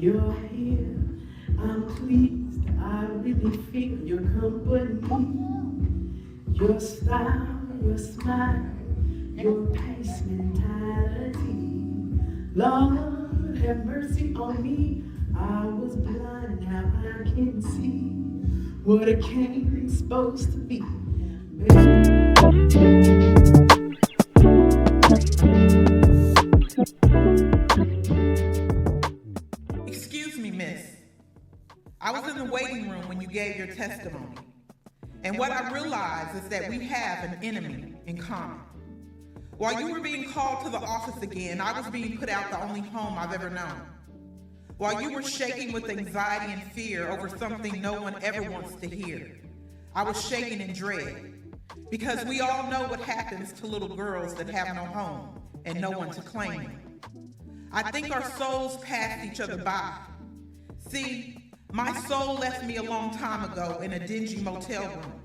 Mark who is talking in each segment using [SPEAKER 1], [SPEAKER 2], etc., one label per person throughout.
[SPEAKER 1] You're here, I'm pleased, I really feel your company. Your style, your smile, your pace mentality. Lord, have mercy on me. I was blind, now I can see what a king's supposed to be.
[SPEAKER 2] Excuse me, miss. I was in the waiting room when you gave your testimony. And what I realized is that we have an enemy in common. While you were being called to the office again, I was being put out the only home I've ever known. While you were shaking with anxiety and fear over something no one ever wants to hear, I was shaking in dread. Because we all know what happens to little girls that have no home and no one to claim them. I think our souls passed each other by. See, my soul left me a long time ago in a dingy motel room,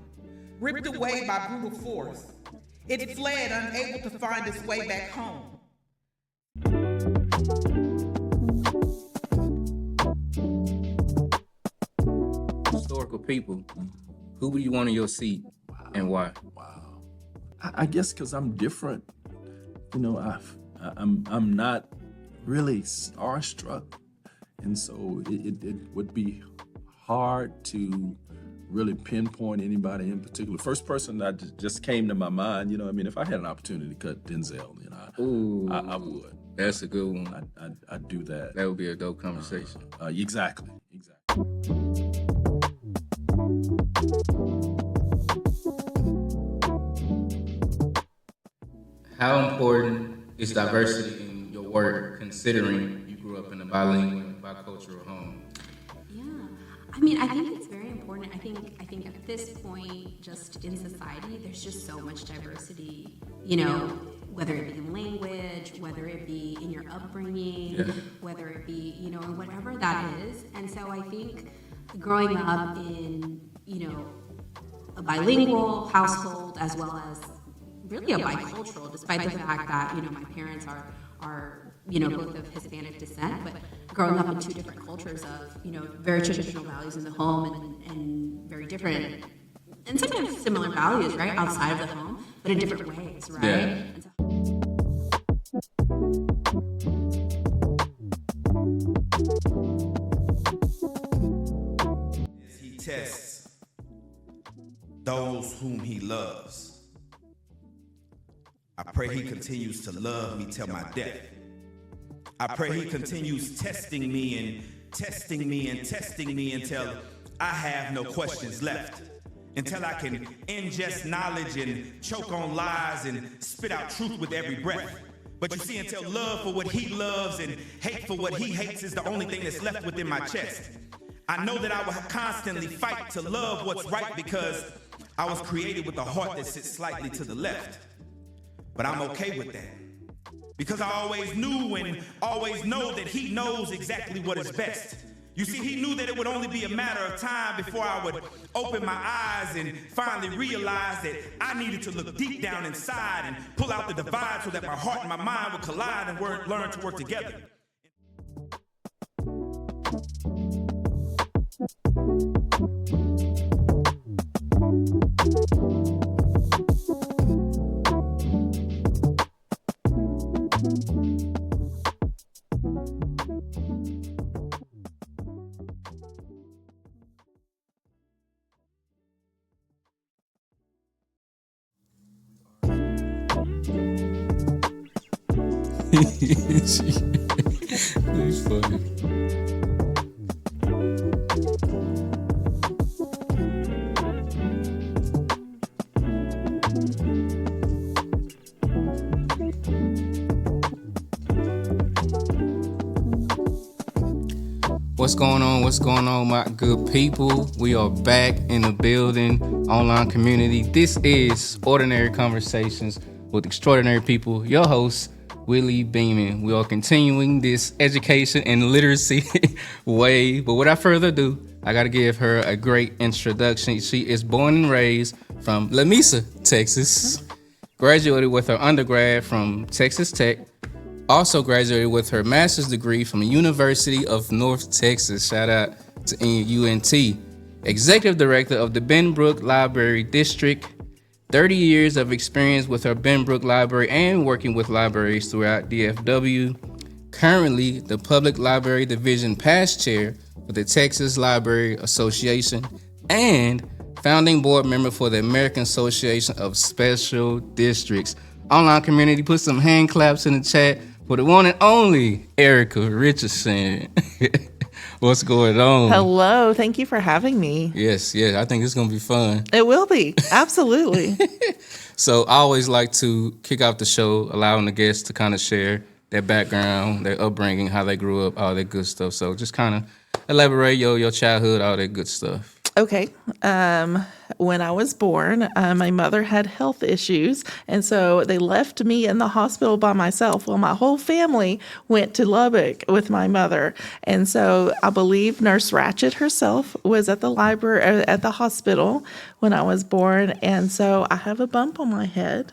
[SPEAKER 2] ripped away by brutal force. It fled, unable to find its way back home.
[SPEAKER 3] Historical people, who would you want in your seat and why?
[SPEAKER 4] Wow. I guess because I'm different. You know, I'm not really starstruck. And so it would be hard to really pinpoint anybody in particular. First person that just came to my mind, you know, I mean, if I had an opportunity to cut Denzel, you know, I would.
[SPEAKER 3] That's a good one.
[SPEAKER 4] I'd do that.
[SPEAKER 3] That would be a dope conversation.
[SPEAKER 4] Exactly.
[SPEAKER 3] How important is diversity in your work, considering you grew up in a bilingual, bicultural home?
[SPEAKER 5] Yeah, I mean, I think it's very important. I think at this point, just in society, there's just so much diversity. You know, whether it be in language, whether it be in your upbringing, whether it be, you know, whatever that is. And so I think growing up in, you know, a bilingual household as well as really a bicultural, despite the fact that, you know, my parents are you know, both of Hispanic descent, but growing up in two different cultures of, you know, very traditional values in the home and very different, and sometimes similar values, right, outside of the home, but in different ways, right?
[SPEAKER 3] Yeah.
[SPEAKER 5] And so,
[SPEAKER 6] he tests those whom he loves. I pray he continues to love me till my death. I pray he continues testing me and testing me and testing me until I have no questions left. Until I can ingest knowledge and choke on lies and spit out truth with every breath. But you see, until love for what he loves and hate for what he hates is the only thing that's left within my chest. I know that I will constantly fight to love what's right because I was created with a heart that sits slightly to the left. But I'm okay with that. Because I always knew and always know that he knows exactly what is best. You see, he knew that it would only be a matter of time before I would open my eyes and finally realize that I needed to look deep down inside and pull out the divide so that my heart and my mind would collide and learn to work together.
[SPEAKER 3] That's funny. What's going on? What's going on, my good people? We are back in the building, online community. This is Ordinary Conversations with Extraordinary People. Your host, Willie Beeman. We are continuing this education and literacy way. But without further ado, I got to give her a great introduction. She is born and raised from La Mesa, Texas. Graduated with her undergrad from Texas Tech. Also graduated with her master's degree from the University of North Texas. Shout out to UNT. Executive director of the Benbrook Library District. 30 years of experience with her Benbrook Library and working with libraries throughout DFW. Currently, the Public Library Division past chair for the Texas Library Association and founding board member for the American Association of Special Districts. Online community, put some hand claps in the chat for the one and only Erica Richardson. What's going on?
[SPEAKER 7] Hello, thank you for having me.
[SPEAKER 3] Yes, I think it's going to be fun.
[SPEAKER 7] It will be, absolutely.
[SPEAKER 3] So I always like to kick off the show, allowing the guests to kind of share their background, their upbringing, how they grew up, all that good stuff. So just kind of elaborate your childhood, all that good stuff.
[SPEAKER 7] Okay. When I was born, my mother had health issues, and so they left me in the hospital by myself. Well, my whole family went to Lubbock with my mother, and so I believe Nurse Ratchet herself was at the library, at the hospital when I was born, and so I have a bump on my head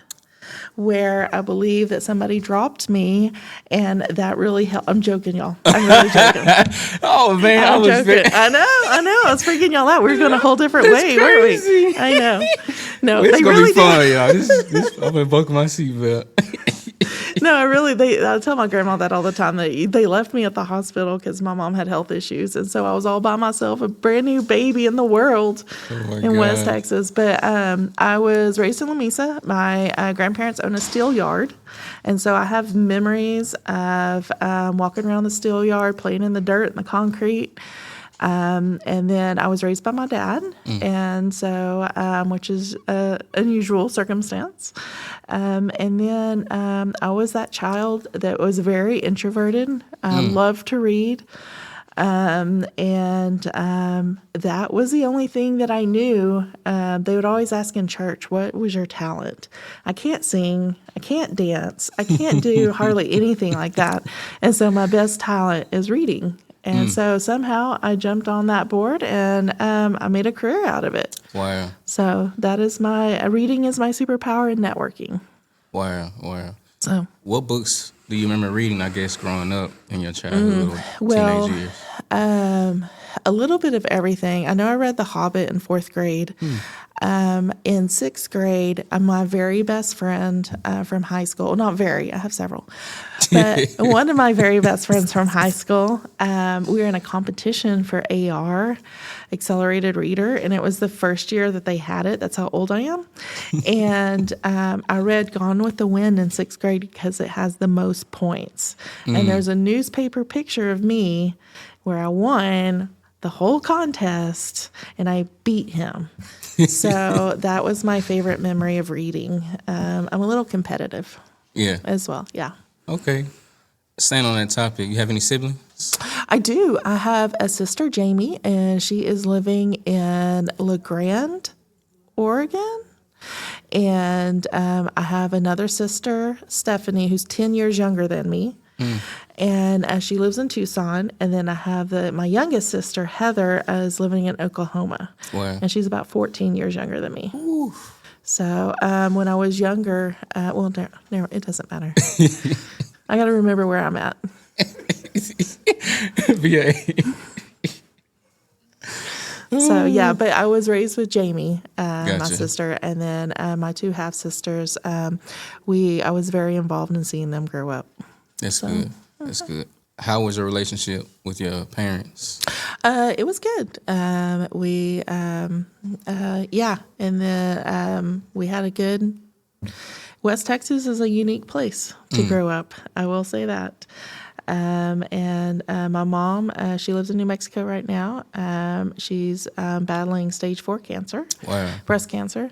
[SPEAKER 7] where I believe that somebody dropped me, and that really helped. I'm joking, y'all. I'm really joking.
[SPEAKER 3] Oh man,
[SPEAKER 7] I'm joking. I know. I was freaking y'all out. We were going a whole different way, weren't we? I know. No,
[SPEAKER 3] it's
[SPEAKER 7] they
[SPEAKER 3] gonna
[SPEAKER 7] really
[SPEAKER 3] be fun, y'all. This, I'm gonna buckle my seatbelt.
[SPEAKER 7] No, I tell my grandma that all the time. They left me at the hospital because my mom had health issues, and so I was all by myself, a brand new baby in the world in West Texas. But I was raised in Lamesa. My grandparents own a steel yard, and so I have memories of walking around the steel yard, playing in the dirt and the concrete. And then I was raised by my dad, and so which is an unusual circumstance. And then I was that child that was very introverted, loved to read, and that was the only thing that I knew. They would always ask in church, "What was your talent?" I can't sing, I can't dance, I can't do hardly anything like that, and so my best talent is reading. And so somehow I jumped on that board, and I made a career out of it.
[SPEAKER 3] Wow.
[SPEAKER 7] So that is reading is my superpower in networking.
[SPEAKER 3] Wow.
[SPEAKER 7] So
[SPEAKER 3] what books do you remember reading, I guess, growing up in your childhood or teenage years?
[SPEAKER 7] A little bit of everything. I know I read The Hobbit in 4th grade. In 6th grade, my very best friend from high school, not very, I have several, but one of my very best friends from high school, we were in a competition for AR, Accelerated Reader, and it was the first year that they had it. That's how old I am. And I read Gone with the Wind in 6th grade because it has the most points. And there's a newspaper picture of me where I won the whole contest, and I beat him. So that was my favorite memory of reading. I'm a little competitive.
[SPEAKER 3] Yeah.
[SPEAKER 7] As well, yeah.
[SPEAKER 3] Okay. Staying on that topic, you have any siblings?
[SPEAKER 7] I do. I have a sister, Jamie, and she is living in La Grande, Oregon. And I have another sister, Stephanie, who's 10 years younger than me. And she lives in Tucson. And then I have my youngest sister, Heather, is living in Oklahoma.
[SPEAKER 3] Wow.
[SPEAKER 7] And she's about 14 years younger than me.
[SPEAKER 3] Ooh.
[SPEAKER 7] So when I was younger, it doesn't matter. I got to remember where I'm at. So yeah, but I was raised with Jamie, my sister, and then my 2 half sisters. I was very involved in seeing them grow up.
[SPEAKER 3] That's good. That's good. How was your relationship with your parents?
[SPEAKER 7] It was good. And then we had a good. West Texas is a unique place to grow up. I will say that. And my mom, she lives in New Mexico right now. She's battling stage 4 cancer, breast cancer.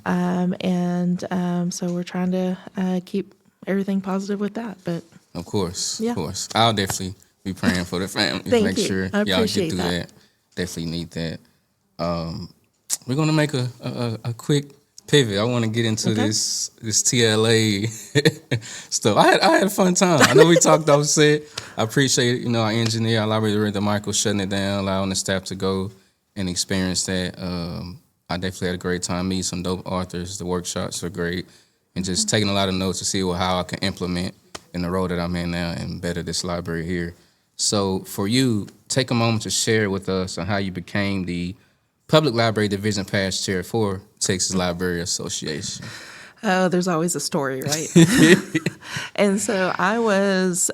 [SPEAKER 7] So we're trying to keep everything positive with that. But
[SPEAKER 3] of course,
[SPEAKER 7] yeah.
[SPEAKER 3] Of course. I'll definitely be praying for the family.
[SPEAKER 7] Thank
[SPEAKER 3] Make
[SPEAKER 7] you.
[SPEAKER 3] sure
[SPEAKER 7] I
[SPEAKER 3] y'all get through
[SPEAKER 7] appreciate
[SPEAKER 3] that. Definitely need that. We're gonna make a quick pivot. I want to get into this TLA stuff. I had a fun time. I know we talked off set. I appreciate our engineer, our library director Michael, shutting it down, allowing the staff to go and experience that. I definitely had a great time meeting some dope authors. The workshops are great, and just taking a lot of notes to see how I can implement in the role that I'm in now and better this library here. So for you, take a moment to share with us on how you became the Public Library Division Past Chair for Texas Library Association.
[SPEAKER 7] Oh, there's always a story, right? And so I was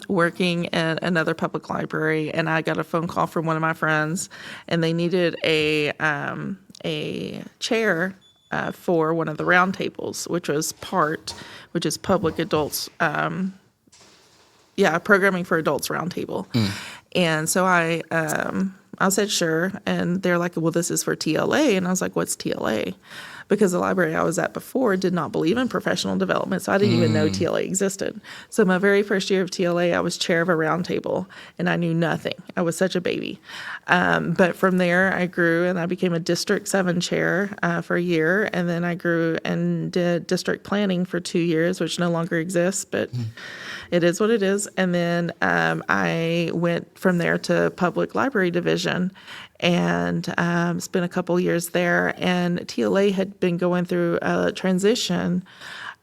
[SPEAKER 7] working at another public library, and I got a phone call from one of my friends, and they needed a chair for one of the roundtables, which is public adults, programming for adults roundtable. And so I said sure, and they're like, well, this is for TLA, and I was like, what's TLA? Because the library I was at before did not believe in professional development, so I didn't even know TLA existed. So my very first year of TLA, I was chair of a roundtable, and I knew nothing. I was such a baby. But from there, I grew, and I became a District 7 chair for a year, and then I grew and did district planning for 2 years, which no longer exists, but it is what it is. And then I went from there to Public Library Division, and spent a couple years there. And TLA had been going through a transition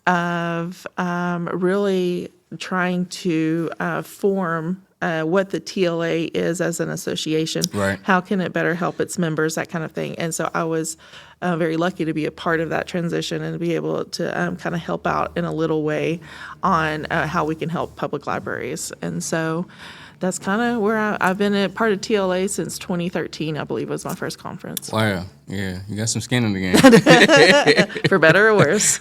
[SPEAKER 7] of really trying to form what the TLA is as an association.
[SPEAKER 3] Right.
[SPEAKER 7] How can it better help its members, that kind of thing. And so I was very lucky to be a part of that transition and to be able to kind of help out in a little way on how we can help public libraries. And so that's kind of where I've been a part of TLA since 2013, I believe was my first conference.
[SPEAKER 3] Wow. Yeah, you got some skin in the game.
[SPEAKER 7] For better or worse.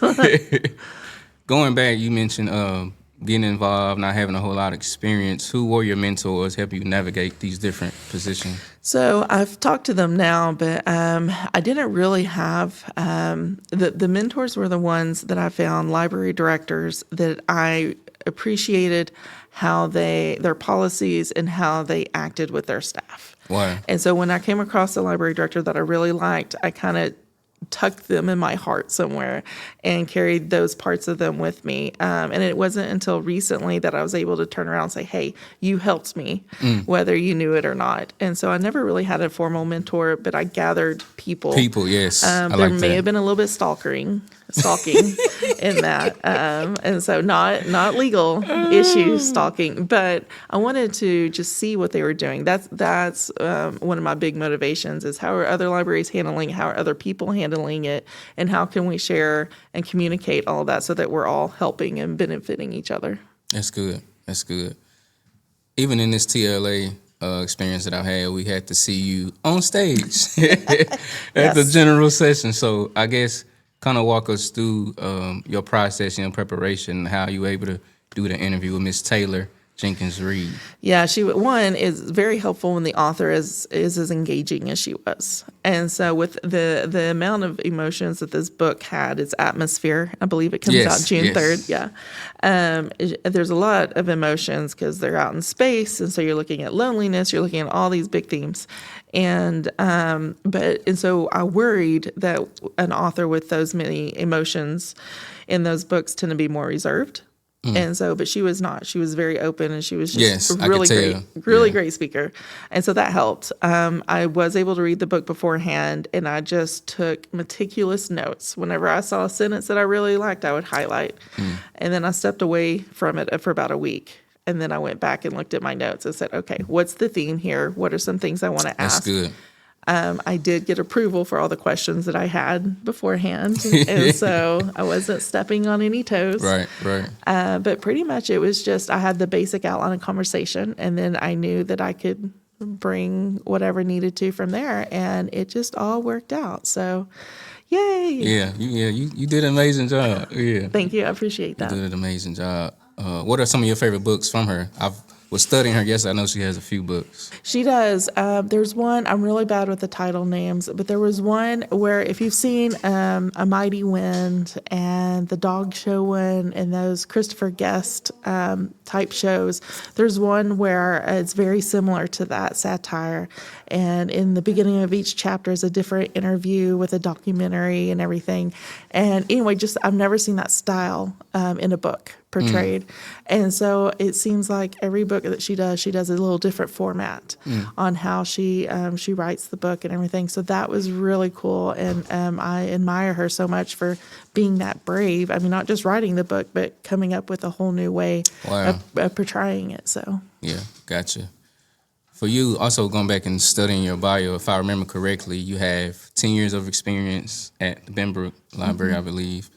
[SPEAKER 3] Going back, you mentioned getting involved, not having a whole lot of experience. Who were your mentors, help you navigate these different positions?
[SPEAKER 7] So I've talked to them now, but I didn't really have the mentors were the ones that I found, library directors that I appreciated how their policies and how they acted with their staff.
[SPEAKER 3] Wow.
[SPEAKER 7] And so when I came across a library director that I really liked, I kind of tucked them in my heart somewhere and carried those parts of them with me. And it wasn't until recently that I was able to turn around and say, hey, you helped me, whether you knew it or not. And so I never really had a formal mentor, but I gathered people.
[SPEAKER 3] People, yes.
[SPEAKER 7] There may have been a little bit stalking in that. And so not legal issue stalking, but I wanted to just see what they were doing. That's one of my big motivations is how are other libraries handling, how are other people handling it, and how can we share and communicate all of that so that we're all helping and benefiting each other.
[SPEAKER 3] That's good. That's good. Even in this TLA experience that I've had, we had to see you on stage at the general session. So I guess kind of walk us through your process and preparation, how you were able to do the interview with Miss Taylor Jenkins Reid. Yeah,
[SPEAKER 7] she is very helpful when the author is as engaging as she was. And so with the amount of emotions that this book had, its atmosphere, I believe it comes out June 3rd. Yeah. There's a lot of emotions because they're out in space. And so you're looking at loneliness, you're looking at all these big themes. And so I worried that an author with those many emotions in those books tend to be more reserved. And so, but she was not. She was very open, and she was just a really great speaker. And so that helped. I was able to read the book beforehand, and I just took meticulous notes. Whenever I saw a sentence that I really liked, I would highlight. And then I stepped away from it for about a week. And then I went back and looked at my notes and said, okay, what's the theme here? What are some things I want to ask?
[SPEAKER 3] That's good.
[SPEAKER 7] I did get approval for all the questions that I had beforehand. And so I wasn't stepping on any toes.
[SPEAKER 3] Right.
[SPEAKER 7] But pretty much it was just I had the basic outline of conversation, and then I knew that I could bring whatever needed to from there. And it just all worked out. So, yay.
[SPEAKER 3] Yeah, you did an amazing job. Yeah.
[SPEAKER 7] Thank you. I appreciate that.
[SPEAKER 3] You did an amazing job. What are some of your favorite books from her? I was studying her. Yes, I know she has a few books.
[SPEAKER 7] She does. There's one, I'm really bad with the title names, but there was one where if you've seen A Mighty Wind and the Dog Show one and those Christopher Guest type shows, there's one where it's very similar to that satire. And in the beginning of each chapter is a different interview with a documentary and everything. And anyway, I've never seen that style in a book portrayed. And so it seems like every book that she does a little different format on how she writes the book and everything. So that was really cool. And I admire her so much for being that brave. I mean, not just writing the book, but coming up with a whole new way of portraying it. So
[SPEAKER 3] Yeah, gotcha. For you, also going back and studying your bio, if I remember correctly, you have 10 years of experience at the Benbrook Library, I believe.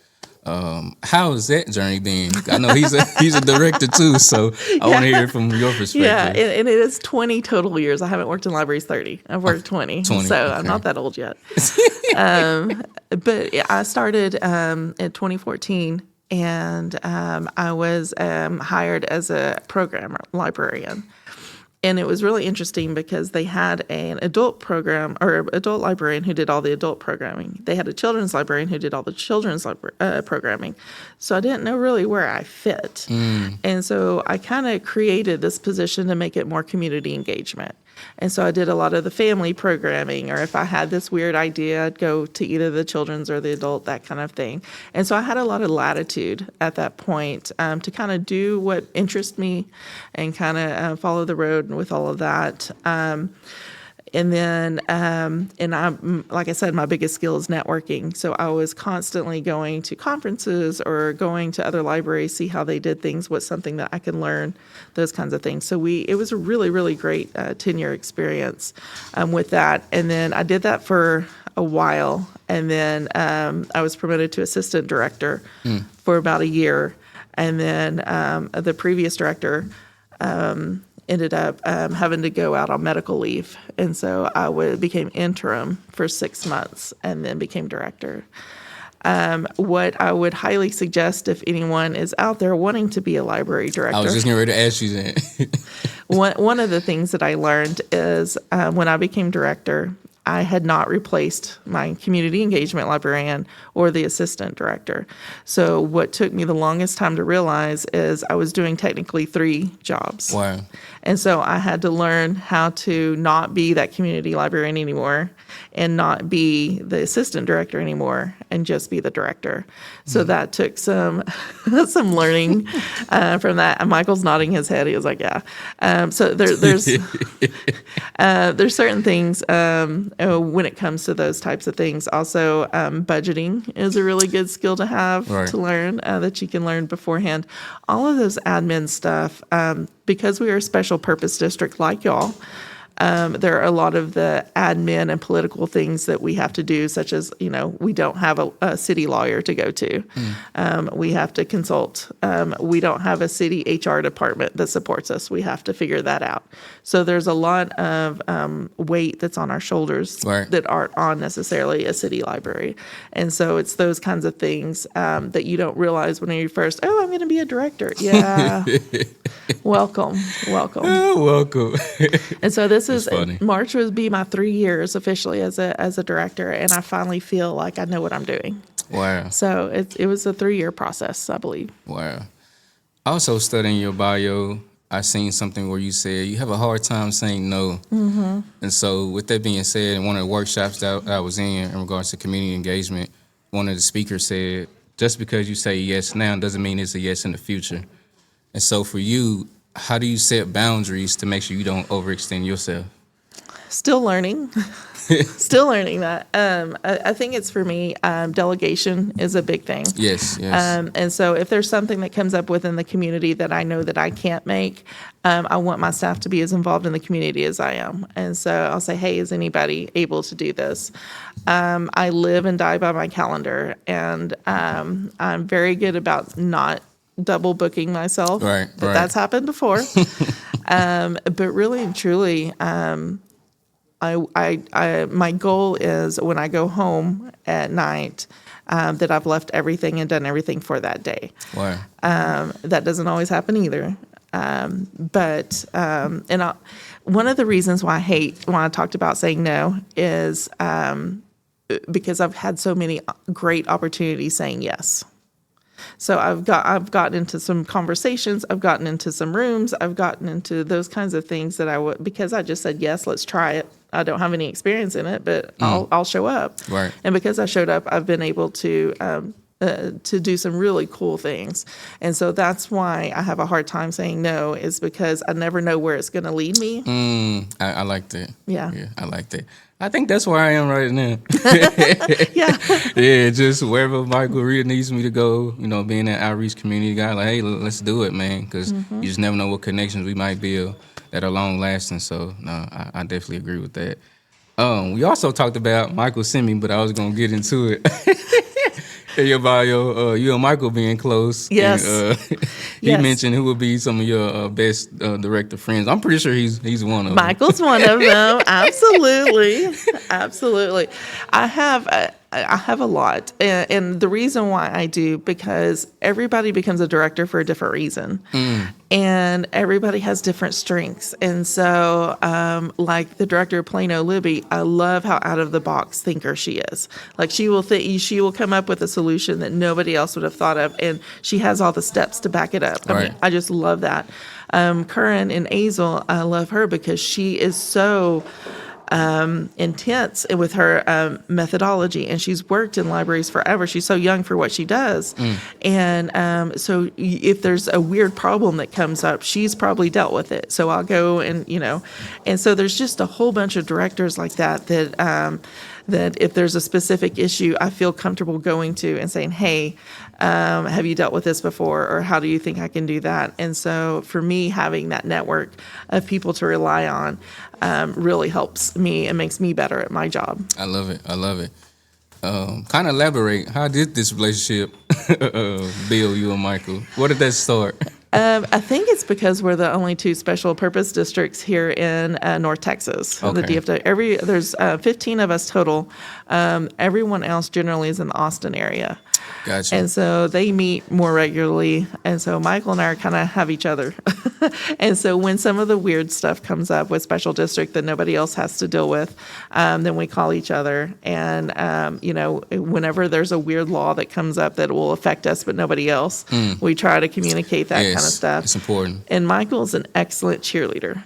[SPEAKER 3] How has that journey been? I know he's a director too, so I want to hear it from your perspective.
[SPEAKER 7] yeah, and it is 20 total years. I haven't worked in libraries 30. I've worked 20, so
[SPEAKER 3] okay.
[SPEAKER 7] I'm not that old yet. But I started in 2014, and I was hired as a program librarian. And it was really interesting because they had an adult program or adult librarian who did all the adult programming. They had a children's librarian who did all the children's programming. So I didn't know really where I fit. And so I kind of created this position to make it more community engagement. And so I did a lot of the family programming, or if I had this weird idea, I'd go to either the children's or the adult, that kind of thing. And so I had a lot of latitude at that point to kind of do what interests me and kind of follow the road with all of that. And then, and I, like I said, my biggest skill is networking. So I was constantly going to conferences or going to other libraries, see how they did things, what's something that I can learn, those kinds of things. So it was a really, really great 10-year experience with that. And then I did that for a while. And then I was promoted to assistant director for about a year. And then the previous director ended up having to go out on medical leave. And so I became interim for 6 months and then became director. What I would highly suggest if anyone is out there wanting to be a library director.
[SPEAKER 3] I was just getting ready to ask you that.
[SPEAKER 7] one of the things that I learned is when I became director, I had not replaced my community engagement librarian or the assistant director. So what took me the longest time to realize is I was doing technically 3 jobs.
[SPEAKER 3] Wow.
[SPEAKER 7] And so I had to learn how to not be that community librarian anymore and not be the assistant director anymore and just be the director. So that took some some learning from that. And Michael's nodding his head. He was like, yeah. So there's certain things when it comes to those types of things. Also, budgeting is a really good skill to have to learn that you can learn beforehand. All of those admin stuff, because we are a special purpose district like y'all, there are a lot of the admin and political things that we have to do, such as, we don't have a city lawyer to go to. We have to consult. We don't have a city HR department that supports us. We have to figure that out. So there's a lot of weight that's on our shoulders that aren't on necessarily a city library. And so it's those kinds of things that you don't realize when you're first, I'm going to be a director. Yeah. Welcome.
[SPEAKER 3] Oh, welcome.
[SPEAKER 7] And so this is
[SPEAKER 3] funny.
[SPEAKER 7] March would be my 3 years officially as a director, and I finally feel like I know what I'm doing.
[SPEAKER 3] Wow.
[SPEAKER 7] So it was a 3-year process, I believe.
[SPEAKER 3] Wow. Also studying your bio, I seen something where you said you have a hard time saying no. Mm-hmm. And so with that being said, in one of the workshops that I was in regards to community engagement, one of the speakers said, just because you say yes now doesn't mean it's a yes in the future. And so for you, how do you set boundaries to make sure you don't overextend yourself?
[SPEAKER 7] Still learning. Still learning that. I think it's for me, delegation is a big thing.
[SPEAKER 3] Yes.
[SPEAKER 7] And so if there's something that comes up within the community that I know that I can't make, I want my staff to be as involved in the community as I am. And so I'll say, hey, is anybody able to do this? I live and die by my calendar, and I'm very good about not double booking myself.
[SPEAKER 3] Right.
[SPEAKER 7] That's happened before. But really and truly, my goal is when I go home at night, that I've left everything and done everything for that day.
[SPEAKER 3] Wow.
[SPEAKER 7] That doesn't always happen either. One of the reasons why I hate when I talked about saying no is because I've had so many great opportunities saying yes. So I've gotten into some conversations, I've gotten into some rooms, I've gotten into those kinds of things that because I just said, yes, let's try it. I don't have any experience in it, but I'll show up.
[SPEAKER 3] Right.
[SPEAKER 7] And because I showed up, I've been able to to do some really cool things. And so that's why I have a hard time saying no, is because I never know where it's going to lead me.
[SPEAKER 3] I like that.
[SPEAKER 7] Yeah.
[SPEAKER 3] I like that. I think that's where I am right now.
[SPEAKER 7] Yeah.
[SPEAKER 3] Yeah, just wherever Michael Reed needs me to go, being an outreach community guy, like, hey, let's do it, man, because you just never know what connections we might build that are long lasting. So, no, I definitely agree with that. We also talked about Michael sent me, but I was going to get into it. In your bio, you and Michael being close.
[SPEAKER 7] Yes.
[SPEAKER 3] And, he
[SPEAKER 7] Yes.
[SPEAKER 3] mentioned who would be some of your best director friends. I'm pretty sure he's one of them.
[SPEAKER 7] Michael's one of them. Absolutely. Absolutely. I have a lot. And the reason why I do, because everybody becomes a director for a different reason. And everybody has different strengths. And so, like the director of Plano, Libby, I love how out of the box thinker she is. Like she will come up with a solution that nobody else would have thought of. And she has all the steps to back it up. I mean, I just love that. Curran and Azel, I love her because she is so intense with her methodology, and she's worked in libraries forever. She's so young for what she does. And so if there's a weird problem that comes up, she's probably dealt with it. So I'll go and, and so there's just a whole bunch of directors like that that if there's a specific issue, I feel comfortable going to and saying, hey, have you dealt with this before? Or how do you think I can do that? And so for me, having that network of people to rely on really helps me and makes me better at my job.
[SPEAKER 3] I love it. Kind of elaborate. How did this relationship build, you and Michael? Where did that start?
[SPEAKER 7] I think it's because we're the only two special purpose districts here in North Texas. The
[SPEAKER 3] Okay.
[SPEAKER 7] DFW. There's 15 of us total. Everyone else generally is in the Austin area.
[SPEAKER 3] Gotcha.
[SPEAKER 7] And so they meet more regularly. And so Michael and I kind of have each other. And so when some of the weird stuff comes up with special district that nobody else has to deal with, then we call each other. And, whenever there's a weird law that comes up that will affect us but nobody else, we try to communicate that kind of stuff.
[SPEAKER 3] It's important.
[SPEAKER 7] And Michael's an excellent cheerleader.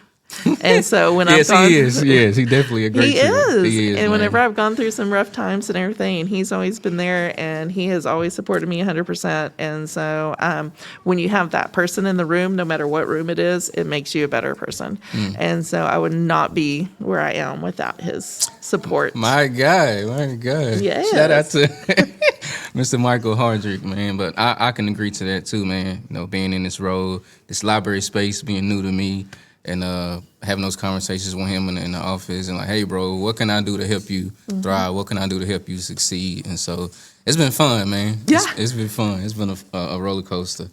[SPEAKER 7] And so when
[SPEAKER 3] Yes,
[SPEAKER 7] I've gone,
[SPEAKER 3] he is. Yes, he definitely a great
[SPEAKER 7] he
[SPEAKER 3] cheerleader.
[SPEAKER 7] is.
[SPEAKER 3] He is.
[SPEAKER 7] And whenever
[SPEAKER 3] man.
[SPEAKER 7] I've gone through some rough times and everything, he's always been there, and he has always supported me 100%. And so when you have that person in the room, no matter what room it is, it makes you a better person. And so I would not be where I am without his support.
[SPEAKER 3] My guy.
[SPEAKER 7] Yes.
[SPEAKER 3] Shout out to Mr. Michael Hardrick, man. But I can agree to that too, man. Being in this role, this library space being new to me, and having those conversations with him in the office, and like, hey, bro, what can I do to help you thrive? What can I do to help you succeed? And so it's been fun, man.
[SPEAKER 7] Yeah.
[SPEAKER 3] It's been fun. It's been a roller coaster.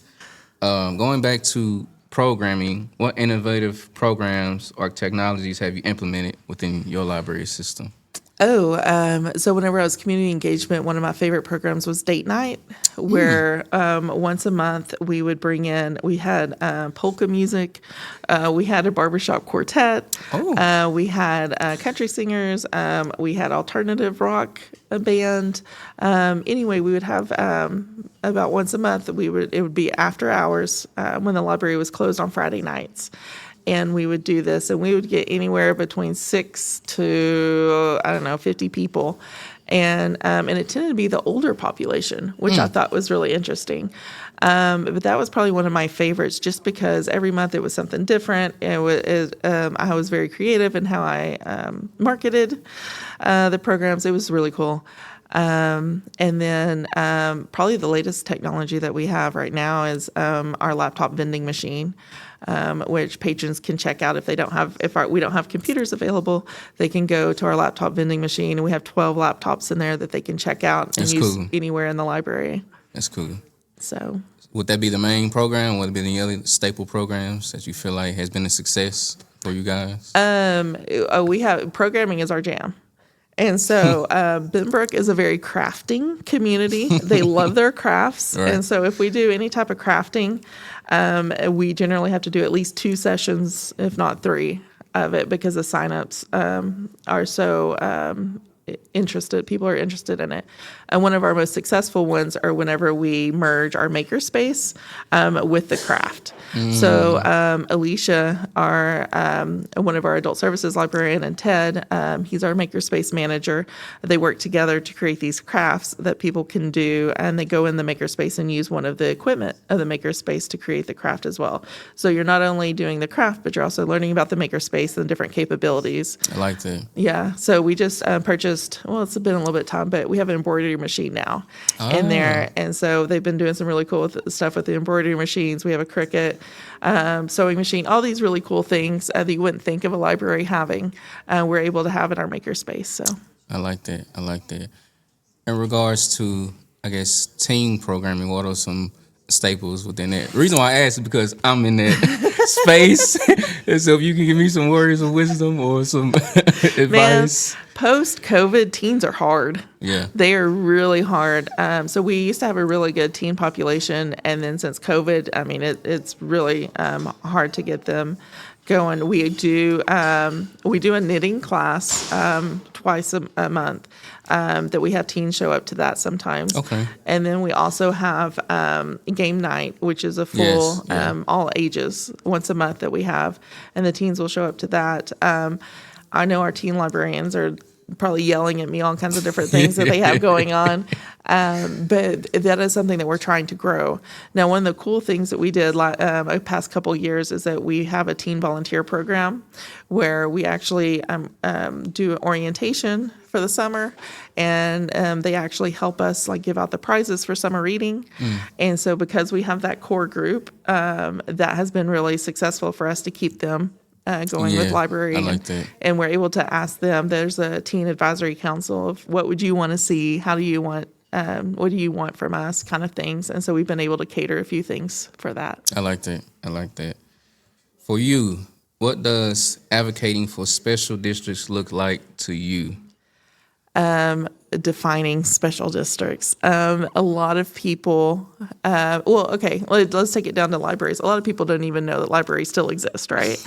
[SPEAKER 3] Going back to programming, what innovative programs or technologies have you implemented within your library system?
[SPEAKER 7] So whenever I was community engagement, one of my favorite programs was date night, where once a month we would bring in, we had polka music, we had a barbershop quartet, we had country singers, we had alternative rock band. Anyway, we would have about once a month, it would be after hours when the library was closed on Friday nights. And we would do this, and we would get anywhere between 6 to 50 people, and it tended to be the older population, which I thought was really interesting. But that was probably one of my favorites, just because every month it was something different. I was very creative in how I marketed the programs. It was really cool. And then probably the latest technology that we have right now is our laptop vending machine, which patrons can check out if we don't have computers available. They can go to our laptop vending machine, and we have 12 laptops in there that they can check out and use anywhere in the library. That's
[SPEAKER 3] cool.
[SPEAKER 7] So,
[SPEAKER 3] would that be the main program? Would it be any other staple programs that you feel like has been a success for you guys?
[SPEAKER 7] We have programming is our jam. And so Benbrook is a very crafting community. They love their crafts.
[SPEAKER 3] Right.
[SPEAKER 7] And so if we do any type of crafting, we generally have to do at least 2 sessions, if not 3 of it, because the signups are so people are interested in it. And one of our most successful ones are whenever we merge our makerspace with the craft. So Alicia, one of our adult services librarian, and Ted, he's our makerspace manager. They work together to create these crafts that people can do, and they go in the makerspace and use one of the equipment of the makerspace to create the craft as well. So you're not only doing the craft, but you're also learning about the makerspace and different capabilities.
[SPEAKER 3] I like that.
[SPEAKER 7] Yeah. So we just purchased, well, it's been a little bit of time, but we have an embroidery machine now in there. And so they've been doing some really cool stuff with the embroidery machines. We have a Cricut sewing machine, all these really cool things that you wouldn't think of a library having. We're able to have in our makerspace. So
[SPEAKER 3] I like that. I like that. In regards to, I guess, team programming, what are some staples within that? The reason why I ask is because I'm in that space. And so if you can give me some words of wisdom or some advice.
[SPEAKER 7] Post-COVID, teens are hard.
[SPEAKER 3] Yeah.
[SPEAKER 7] They are really hard. So we used to have a really good teen population. And then since COVID, I mean, it's really hard to get them going. We do a knitting class twice a month that we have teens show up to that sometimes.
[SPEAKER 3] Okay.
[SPEAKER 7] And then we also have game night, which is a full all ages once a month that we have, and the teens will show up to that. I know our teen librarians are probably yelling at me all kinds of different things that they have going on. But that is something that we're trying to grow. Now, one of the cool things that we did the past couple of years is that we have a teen volunteer program where we actually do orientation for the summer, and they actually help us give out the prizes for summer reading. And so because we have that core group, that has been really successful for us to keep them going with library.
[SPEAKER 3] I like that.
[SPEAKER 7] And we're able to ask them, there's a teen advisory council of what would you want to see? How do you want, what do you want from us kind of things. And so we've been able to cater a few things for that.
[SPEAKER 3] I like that. I like that. For you, what does advocating for special districts look like to you?
[SPEAKER 7] Defining special districts. A lot of people, let's take it down to libraries. A lot of people don't even know that libraries still exist, right?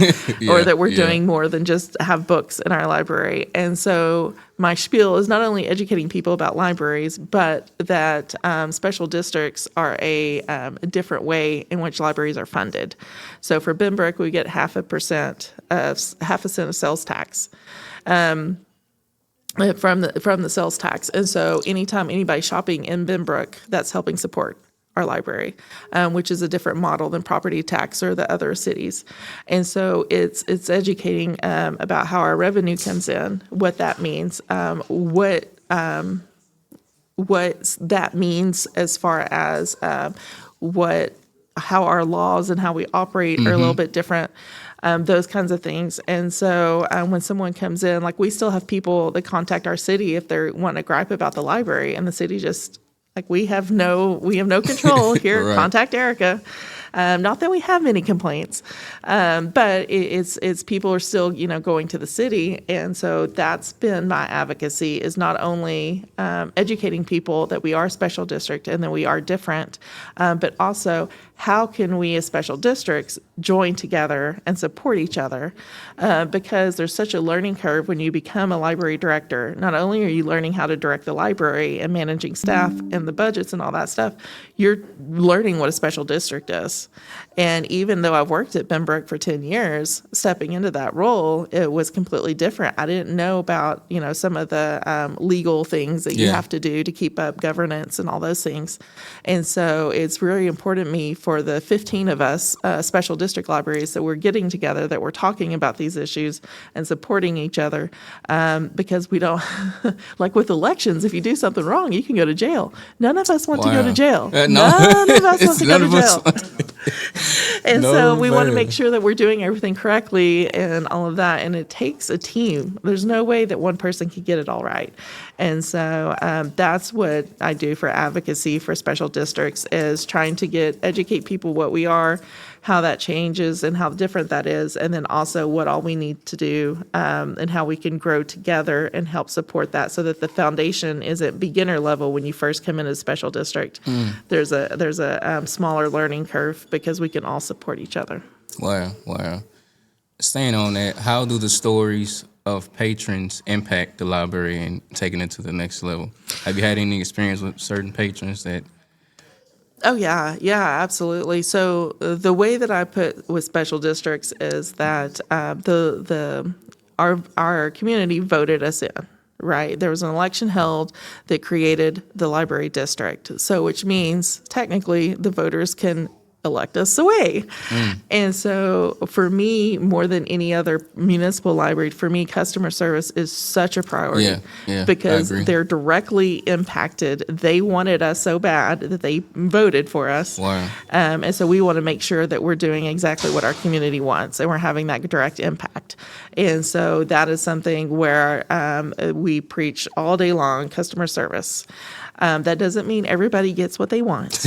[SPEAKER 7] Or that we're doing more than just have books in our library. And so my spiel is not only educating people about libraries, but that special districts are a different way in which libraries are funded. So for Benbrook, we get 0.5% of sales tax. From the sales tax. And so anytime anybody's shopping in Benbrook, that's helping support our library, which is a different model than property tax or the other cities. And so it's educating about how our revenue comes in, what that means, what that means as far as how our laws and how we operate are a little bit different. Those kinds of things. And so when someone comes in, we still have people that contact our city if they want to gripe about the library, and the city just we have no control here.
[SPEAKER 3] Right.
[SPEAKER 7] Contact Erica. Not that we have many complaints, but it's people are still going to the city, and so that's been my advocacy, is not only educating people that we are a special district and that we are different, but also how can we as special districts join together and support each other, because there's such a learning curve when you become a library director. Not only are you learning how to direct the library and managing staff and the budgets and all that stuff, you're learning what a special district is. And even though I've worked at Benbrook for 10 years, stepping into that role, it was completely different. I didn't know about, some of the legal things that you have to do to keep up governance and all those things. And so it's really important to me for the 15 of us special district libraries that we're getting together, that we're talking about these issues and supporting each other, because we don't, with elections, if you do something wrong, you can go to jail. None of us want to go to jail. None of us want to go to jail. And so we want to make sure that we're doing everything correctly and all of that. And it takes a team. There's no way that one person can get it all right. And so that's what I do for advocacy for special districts, is trying to educate people what we are, how that changes and how different that is, and then also what all we need to do, and how we can grow together and help support that, so that the foundation isn't beginner level when you first come into a special district. There's a smaller learning curve, because we can all support each other.
[SPEAKER 3] Wow. Staying on that, how do the stories of patrons impact the library and taking it to the next level? Have you had any experience with certain patrons that?
[SPEAKER 7] Oh yeah, absolutely. So the way that I put with special districts is that our community voted us in. Right, there was an election held that created the library district. So, which means technically the voters can elect us away. And so for me, more than any other municipal library, for me, customer service is such a priority because they're directly impacted. They wanted us so bad that they voted for us.
[SPEAKER 3] Wow.
[SPEAKER 7] And so we want to make sure that we're doing exactly what our community wants and we're having that direct impact. And so that is something where we preach all day long, customer service. That doesn't mean everybody gets what they want.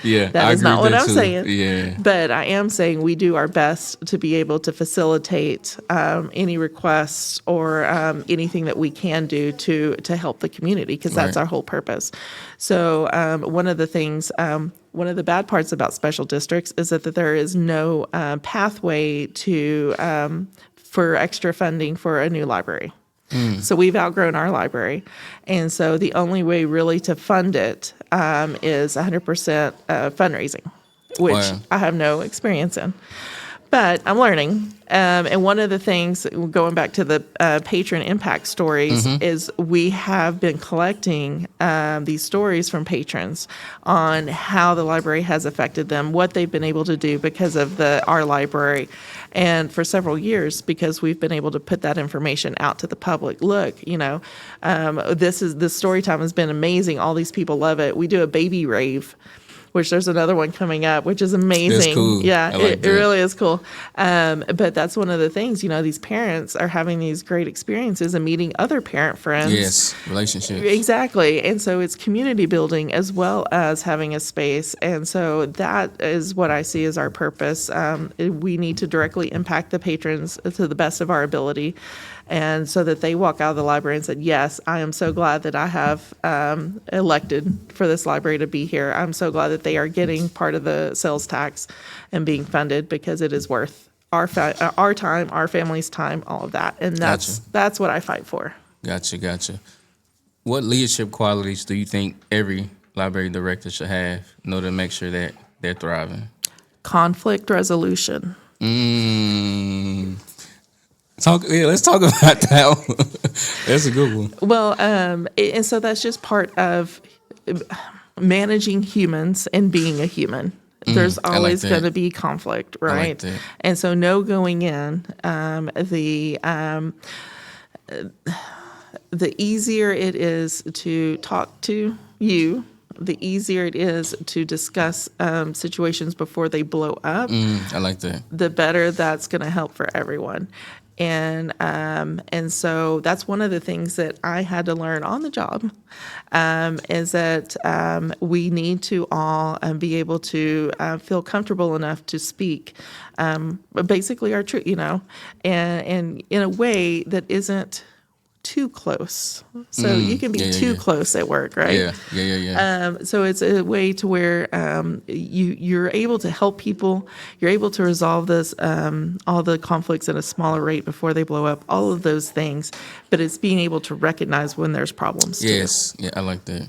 [SPEAKER 3] Yeah,
[SPEAKER 7] That is not what I'm saying.
[SPEAKER 3] Yeah.
[SPEAKER 7] But I am saying we do our best to be able to facilitate any requests or anything that we can do to help the community, because that's our whole purpose. So one of the bad parts about special districts is that there is no pathway for extra funding for a new library. So we've outgrown our library. And so the only way really to fund it is 100% fundraising, which I have no experience in. But I'm learning. And one of the things, going back to the patron impact stories, is we have been collecting these stories from patrons on how the library has affected them, what they've been able to do because of our library. And for several years, because we've been able to put that information out to the public. Look, this story time has been amazing. All these people love it. We do a baby rave, which there's another one coming up, which is amazing.
[SPEAKER 3] That's cool.
[SPEAKER 7] Yeah,
[SPEAKER 3] it
[SPEAKER 7] really is cool. But that's one of the things, these parents are having these great experiences and meeting other parent friends.
[SPEAKER 3] Yes, relationships.
[SPEAKER 7] Exactly. And so it's community building as well as having a space. And so that is what I see as our purpose. We need to directly impact the patrons to the best of our ability. And so that they walk out of the library and said, yes, I am so glad that I have elected for this library to be here. I'm so glad that they are getting part of the sales tax and being funded, because it is worth our time, our family's time, all of that. And that's what I fight for.
[SPEAKER 3] Gotcha. What leadership qualities do you think every library director should have in order to make sure that they're thriving?
[SPEAKER 7] Conflict resolution.
[SPEAKER 3] Let's talk about that one. That's a good one.
[SPEAKER 7] Well, and so that's just part of managing humans and being a human. There's always going to be conflict, right? And so going in, the easier it is to talk to you, the easier it is to discuss situations before they blow up.
[SPEAKER 3] I like that.
[SPEAKER 7] The better that's going to help for everyone. And so that's one of the things that I had to learn on the job, is that we need to all be able to feel comfortable enough to speak basically our truth, and in a way that isn't too close. So you can be too close at work, right?
[SPEAKER 3] Yeah.
[SPEAKER 7] So it's a way to where you're able to help people. You're able to resolve this, all the conflicts at a smaller rate before they blow up, all of those things. But it's being able to recognize when there's problems too.
[SPEAKER 3] Yes. Yeah, I like that.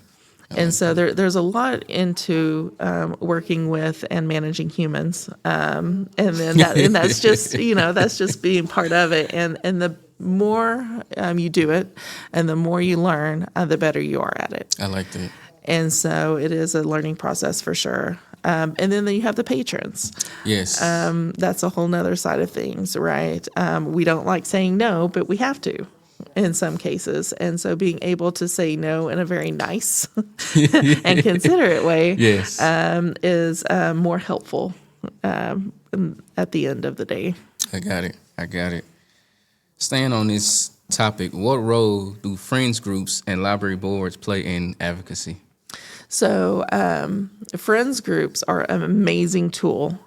[SPEAKER 7] And so there's a lot into working with and managing humans, and that's just that's just being part of it. And the more you do it, and the more you learn, the better you are at it.
[SPEAKER 3] I like that.
[SPEAKER 7] And so it is a learning process for sure. And then you have the patrons.
[SPEAKER 3] Yes.
[SPEAKER 7] That's a whole nother side of things, right? We don't like saying no, but we have to in some cases. And so being able to say no in a very nice and considerate way is more helpful at the end of the day.
[SPEAKER 3] I got it. Staying on this topic, what role do friends groups and library boards play in advocacy?
[SPEAKER 7] So friends groups are an amazing tool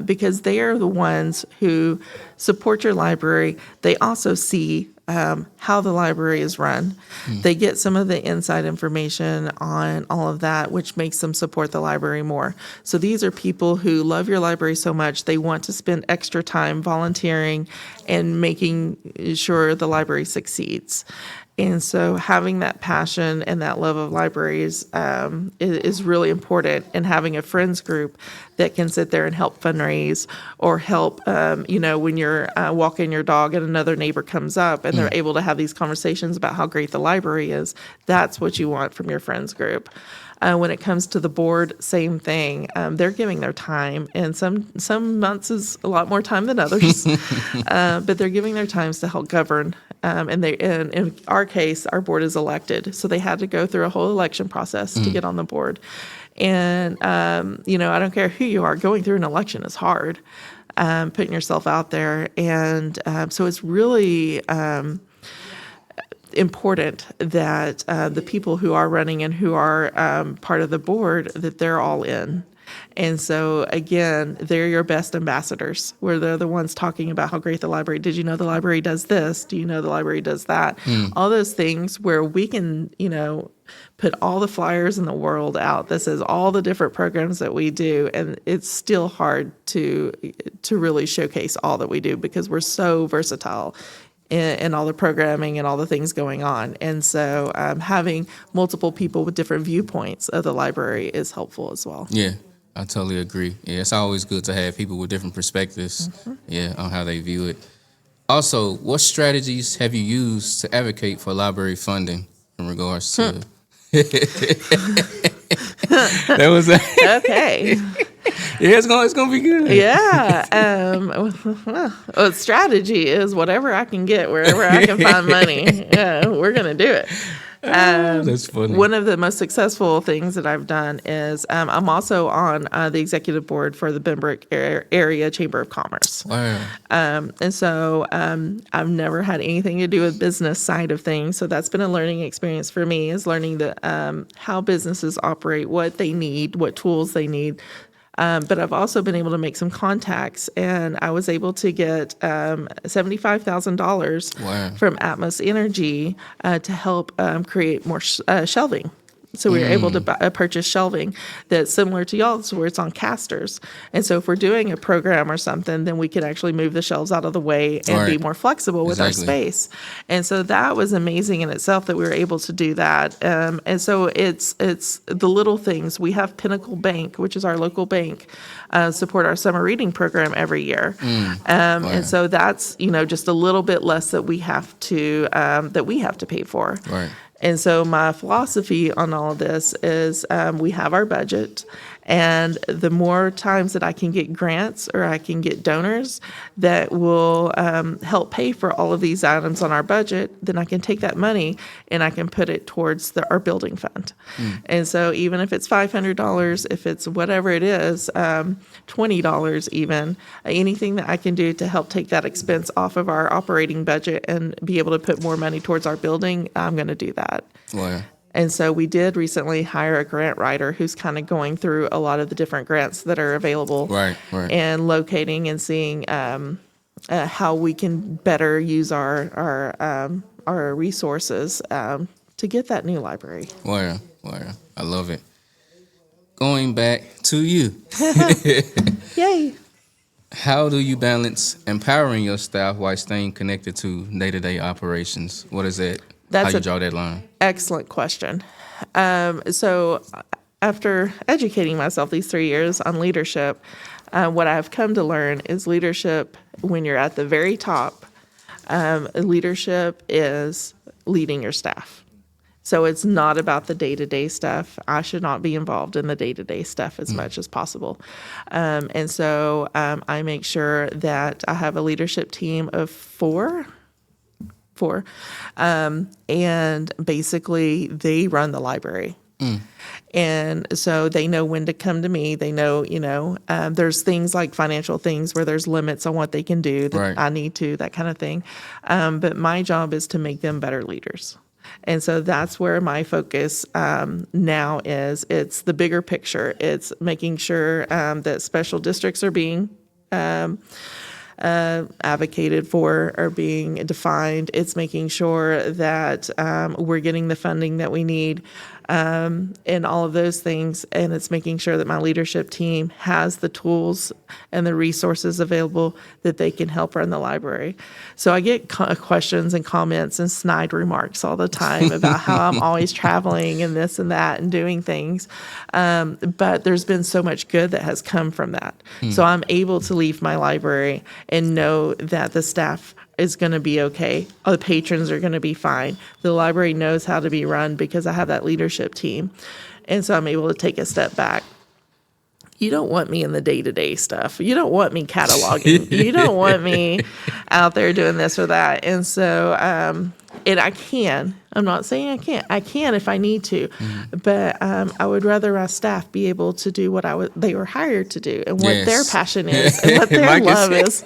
[SPEAKER 7] because they are the ones who support your library. They also see how the library is run. They get some of the inside information on all of that, which makes them support the library more. So these are people who love your library so much, they want to spend extra time volunteering and making sure the library succeeds. And so having that passion and that love of libraries is really important, and having a friends group that can sit there and help fundraise or help, when you're walking your dog and another neighbor comes up and they're able to have these conversations about how great the library is. That's what you want from your friends group. When it comes to the board, same thing. They're giving their time, and some months is a lot more time than others, but they're giving their times to help govern. And in our case, our board is elected, so they had to go through a whole election process to get on the board. And I don't care who you are, going through an election is hard. Putting yourself out there, and so it's really important that the people who are running and who are part of the board, that they're all in. And so, again, they're your best ambassadors, where they're the ones talking about how great the library. Did you know the library does this? Do you know the library does that? All those things where we can, put all the flyers in the world out that says all the different programs that we do, and it's still hard to really showcase all that we do because we're so versatile in all the programming and all the things going on. And so having multiple people with different viewpoints of the library is helpful as well.
[SPEAKER 3] Yeah, I totally agree. Yeah, it's always good to have people with different perspectives, on how they view it. Also, what strategies have you used to advocate for library funding in regards to... That was
[SPEAKER 7] Okay.
[SPEAKER 3] Yeah, it's gonna be good.
[SPEAKER 7] Yeah. Strategy is whatever I can get, wherever I can find money. Yeah, we're going to do it.
[SPEAKER 3] That's funny.
[SPEAKER 7] One of the most successful things that I've done is I'm also on the executive board for the Benbrook Area Chamber of Commerce.
[SPEAKER 3] Wow.
[SPEAKER 7] And so I've never had anything to do with business side of things. So that's been a learning experience for me, is learning how businesses operate, what they need, what tools they need. But I've also been able to make some contacts, and I was able to get $75,000 from Atmos Energy to help create more shelving. So we were able to purchase shelving that's similar to y'all's, where it's on casters. And so if we're doing a program or something, then we could actually move the shelves out of the way and be more flexible with our space. And so that was amazing in itself that we were able to do that. And so it's the little things. We have Pinnacle Bank, which is our local bank, support our summer reading program every year. And so that's, just a little bit less that we have to pay for.
[SPEAKER 3] Right.
[SPEAKER 7] And so my philosophy on all of this is we have our budget, and the more times that I can get grants or I can get donors that will help pay for all of these items on our budget, then I can take that money and I can put it towards our building fund. And so even if it's $500, if it's whatever it is, $20 even, anything that I can do to help take that expense off of our operating budget and be able to put more money towards our building, I'm going to do that.
[SPEAKER 3] Wow.
[SPEAKER 7] And so we did recently hire a grant writer who's kind of going through a lot of the different grants that are available,
[SPEAKER 3] Right.
[SPEAKER 7] and locating and seeing how we can better use our resources to get that new library.
[SPEAKER 3] Wow. I love it. Going back to you.
[SPEAKER 7] Yay!
[SPEAKER 3] How do you balance empowering your staff while staying connected to day-to-day operations? What is that?
[SPEAKER 7] That's
[SPEAKER 3] how you draw that line?
[SPEAKER 7] Excellent question. So after educating myself these 3 years on leadership, what I've come to learn is leadership, when you're at the very top, leadership is leading your staff. So it's not about the day-to-day stuff. I should not be involved in the day-to-day stuff as much as possible. And so I make sure that I have a leadership team of four. And basically they run the library. And so they know when to come to me. They know, there's things like financial things where there's limits on what they can do that I need to, that kind of thing. But my job is to make them better leaders. And so that's where my focus now is. It's the bigger picture. It's making sure that special districts are being advocated for are being defined. It's making sure that we're getting the funding that we need, and all of those things. And it's making sure that my leadership team has the tools and the resources available that they can help run the library. So I get questions and comments and snide remarks all the time about how I'm always traveling and this and that and doing things. But there's been so much good that has come from that. So I'm able to leave my library and know that the staff is going to be okay. The patrons are going to be fine. The library knows how to be run because I have that leadership team. And so I'm able to take a step back. You don't want me in the day-to-day stuff. You don't want me cataloging. You don't want me out there doing this or that. And so, and I can. I'm not saying I can't. I can if I need to. But I would rather my staff be able to do what they were hired to do and what their passion is and what their love is.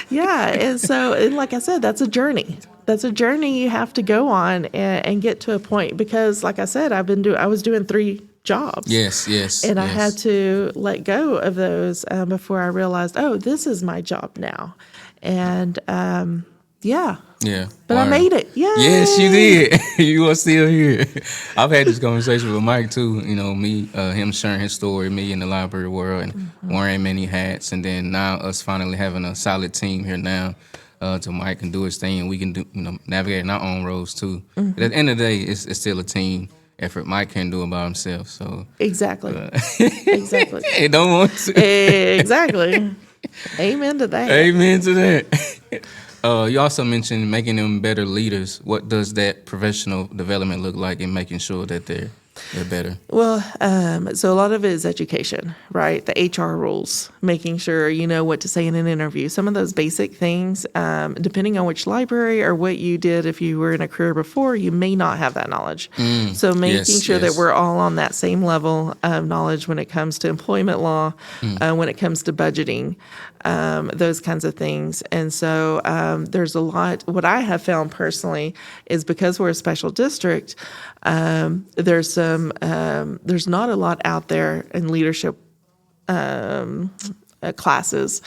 [SPEAKER 7] Yeah, and so, and like I said, that's a journey. That's a journey you have to go on and get to a point. Because, like I said, I was doing 3 jobs.
[SPEAKER 3] Yes.
[SPEAKER 7] And I had to let go of those before I realized, oh, this is my job now. And yeah. But I made it. Yeah.
[SPEAKER 3] Yes, you did. You are still here. I've had this conversation with Mike too. You know, him sharing his story, me in the library world, and wearing many hats, and then now us finally having a solid team here now. So Mike can do his thing, and we can do, navigate in our own roles too. But at the end of the day, it's still a team effort. Mike can't do it by himself. So
[SPEAKER 7] exactly. Exactly.
[SPEAKER 3] He don't want to.
[SPEAKER 7] Exactly. Amen to that.
[SPEAKER 3] Amen to that. You also mentioned making them better leaders. What does that professional development look like in making sure that they're better?
[SPEAKER 7] Well, so a lot of it is education, right? The HR rules, making sure you know what to say in an interview. Some of those basic things, depending on which library or what you did, if you were in a career before, you may not have that knowledge. So making sure that we're all on that same level of knowledge when it comes to employment law, when it comes to budgeting, those kinds of things. And so there's a lot. What I have found personally is because we're a special district, there's not a lot out there in leadership classes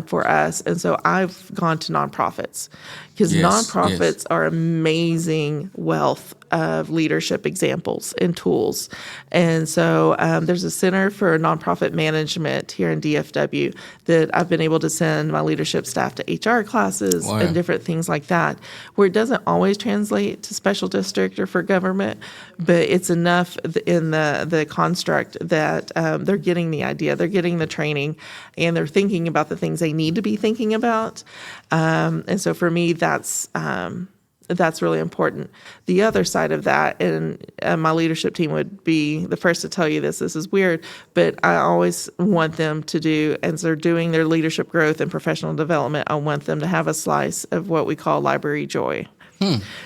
[SPEAKER 7] for us. And so I've gone to nonprofits because nonprofits are amazing wealth of leadership examples and tools. And so there's a Center for Nonprofit Management here in DFW that I've been able to send my leadership staff to HR classes and different things like that, where it doesn't always translate to special district or for government, but it's enough in the construct that they're getting the idea, they're getting the training, and they're thinking about the things they need to be thinking about. And so for me, that's really important. The other side of that, and my leadership team would be the first to tell you this is weird, but I always want them to do, as they're doing their leadership growth and professional development, I want them to have a slice of what we call library joy.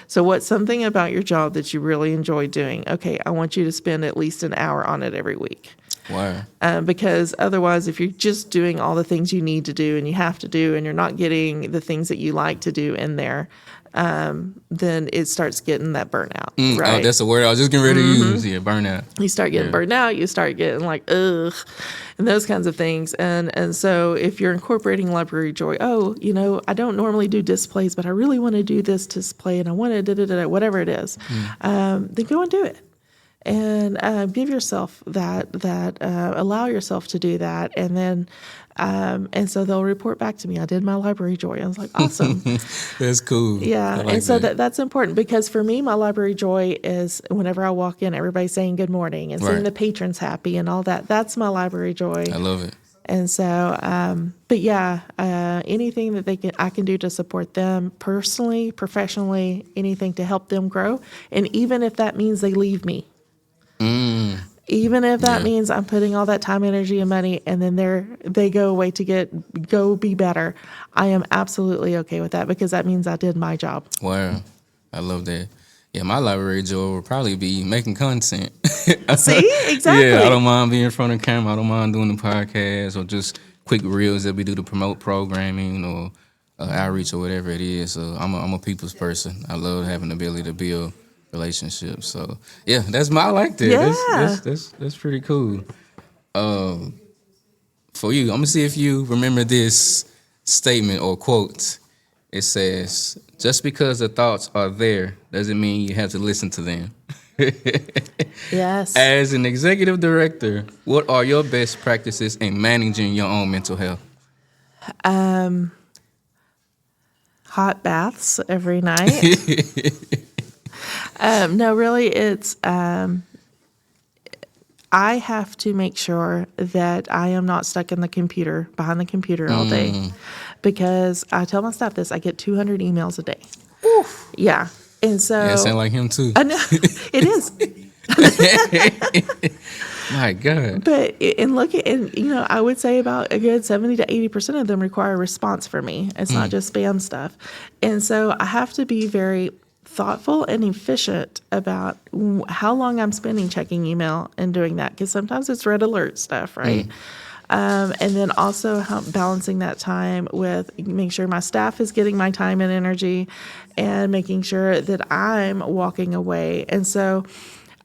[SPEAKER 7] So what's something about your job that you really enjoy doing? Okay, I want you to spend at least an hour on it every week.
[SPEAKER 3] Wow.
[SPEAKER 7] Because otherwise, if you're just doing all the things you need to do and you have to do, and you're not getting the things that you like to do in there, then it starts getting that burnout, right?
[SPEAKER 3] Oh, that's a word I was just getting ready to use. Yeah, burnout.
[SPEAKER 7] You start getting burned out. You start getting like, ugh, and those kinds of things. And so if you're incorporating library joy, I don't normally do displays, but I really want to do this display, and I want to whatever it is, then go and do it. And give yourself that allow yourself to do that, and then and so they'll report back to me. I did my library joy. I was like, awesome.
[SPEAKER 3] That's cool.
[SPEAKER 7] Yeah, and so that's important, because for me, my library joy is whenever I walk in, everybody's saying good morning and seeing the patrons happy and all that. That's my library joy.
[SPEAKER 3] I love it.
[SPEAKER 7] And so, but yeah, anything that I can do to support them personally, professionally, anything to help them grow, and even if that means they leave me. Even if that means I'm putting all that time, energy, and money, and then they go away to go be better, I am absolutely okay with that, because that means I did my job.
[SPEAKER 3] Wow, I love that. Yeah, my library joy would probably be making content.
[SPEAKER 7] See, exactly.
[SPEAKER 3] Yeah, I don't mind being in front of the camera. I don't mind doing the podcast or just quick reels that we do to promote programming or outreach or whatever it is. So I'm a people's person. I love having the ability to build relationships. So yeah, I like that.
[SPEAKER 7] Yeah.
[SPEAKER 3] That's pretty cool. for you. I'm gonna see if you remember this statement or quote. It says, "Just because the thoughts are there doesn't mean you have to listen to them."
[SPEAKER 7] Yes.
[SPEAKER 3] As an executive director, what are your best practices in managing your own mental health?
[SPEAKER 7] Hot baths every night. No, really, it's I have to make sure that I am not stuck in the computer, behind the computer all day, because I tell my staff this: I get 200 emails a day. Oof. Yeah, and so
[SPEAKER 3] Yeah, sound like him too.
[SPEAKER 7] I know it is.
[SPEAKER 3] My God.
[SPEAKER 7] But and look at, and I would say about a good 70 to 80% of them require a response from me. It's not just spam stuff, and so I have to be very thoughtful and efficient about how long I'm spending checking email and doing that, because sometimes it's red alert stuff, right? And then also balancing that time with making sure my staff is getting my time and energy, and making sure that I'm walking away. And so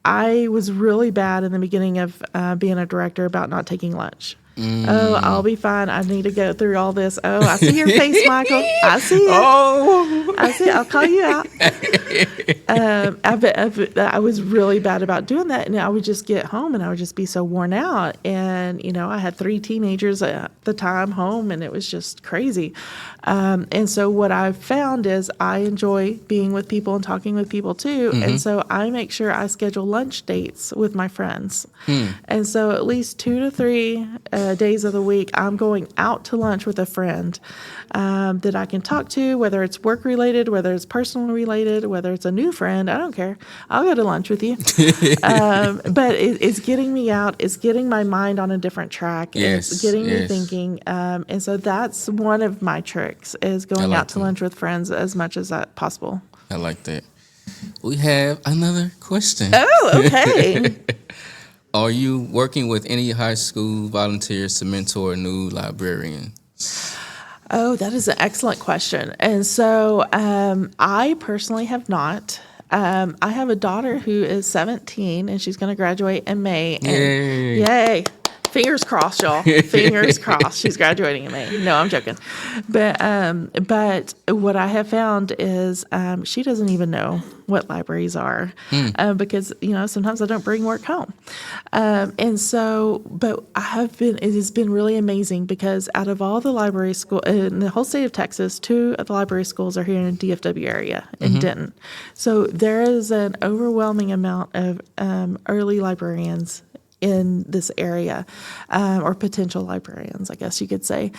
[SPEAKER 7] I was really bad in the beginning of being a director about not taking lunch. Oh, I'll be fine. I need to go through all this. Oh, I see your face, Michael. I see it.
[SPEAKER 3] Oh.
[SPEAKER 7] I see it. I'll call you out. I was really bad about doing that. And I would just get home and I would just be so worn out. And, I had 3 teenagers at the time home, and it was just crazy. And so what I've found is I enjoy being with people and talking with people too. And so I make sure I schedule lunch dates with my friends. And so at least 2 to 3 days of the week, I'm going out to lunch with a friend that I can talk to, whether it's work related, whether it's personal related, whether it's a new friend. I don't care. I'll go to lunch with you. But it's getting me out. It's getting my mind on a different track.
[SPEAKER 3] Yes,
[SPEAKER 7] It's getting me
[SPEAKER 3] yes.
[SPEAKER 7] thinking. And so that's one of my tricks, is going
[SPEAKER 3] like
[SPEAKER 7] out to
[SPEAKER 3] that.
[SPEAKER 7] lunch with friends as much as that possible.
[SPEAKER 3] I like that. We have another question.
[SPEAKER 7] Oh, okay.
[SPEAKER 3] Are you working with any high school volunteers to mentor new librarians?
[SPEAKER 7] Oh, that is an excellent question. And so I personally have not. I have a daughter who is 17, and she's going to graduate in May. And
[SPEAKER 3] Yay.
[SPEAKER 7] Yay. Fingers crossed, y'all. Fingers crossed. She's graduating in May. No, I'm joking. But what I have found is she doesn't even know what libraries are because, sometimes I don't bring work home. And so, but it has been really amazing, because out of all the library school in the whole state of Texas, 2 of the library schools are here in the DFW area in Denton. So there is an overwhelming amount of early librarians in this area, or potential librarians, I guess you could say.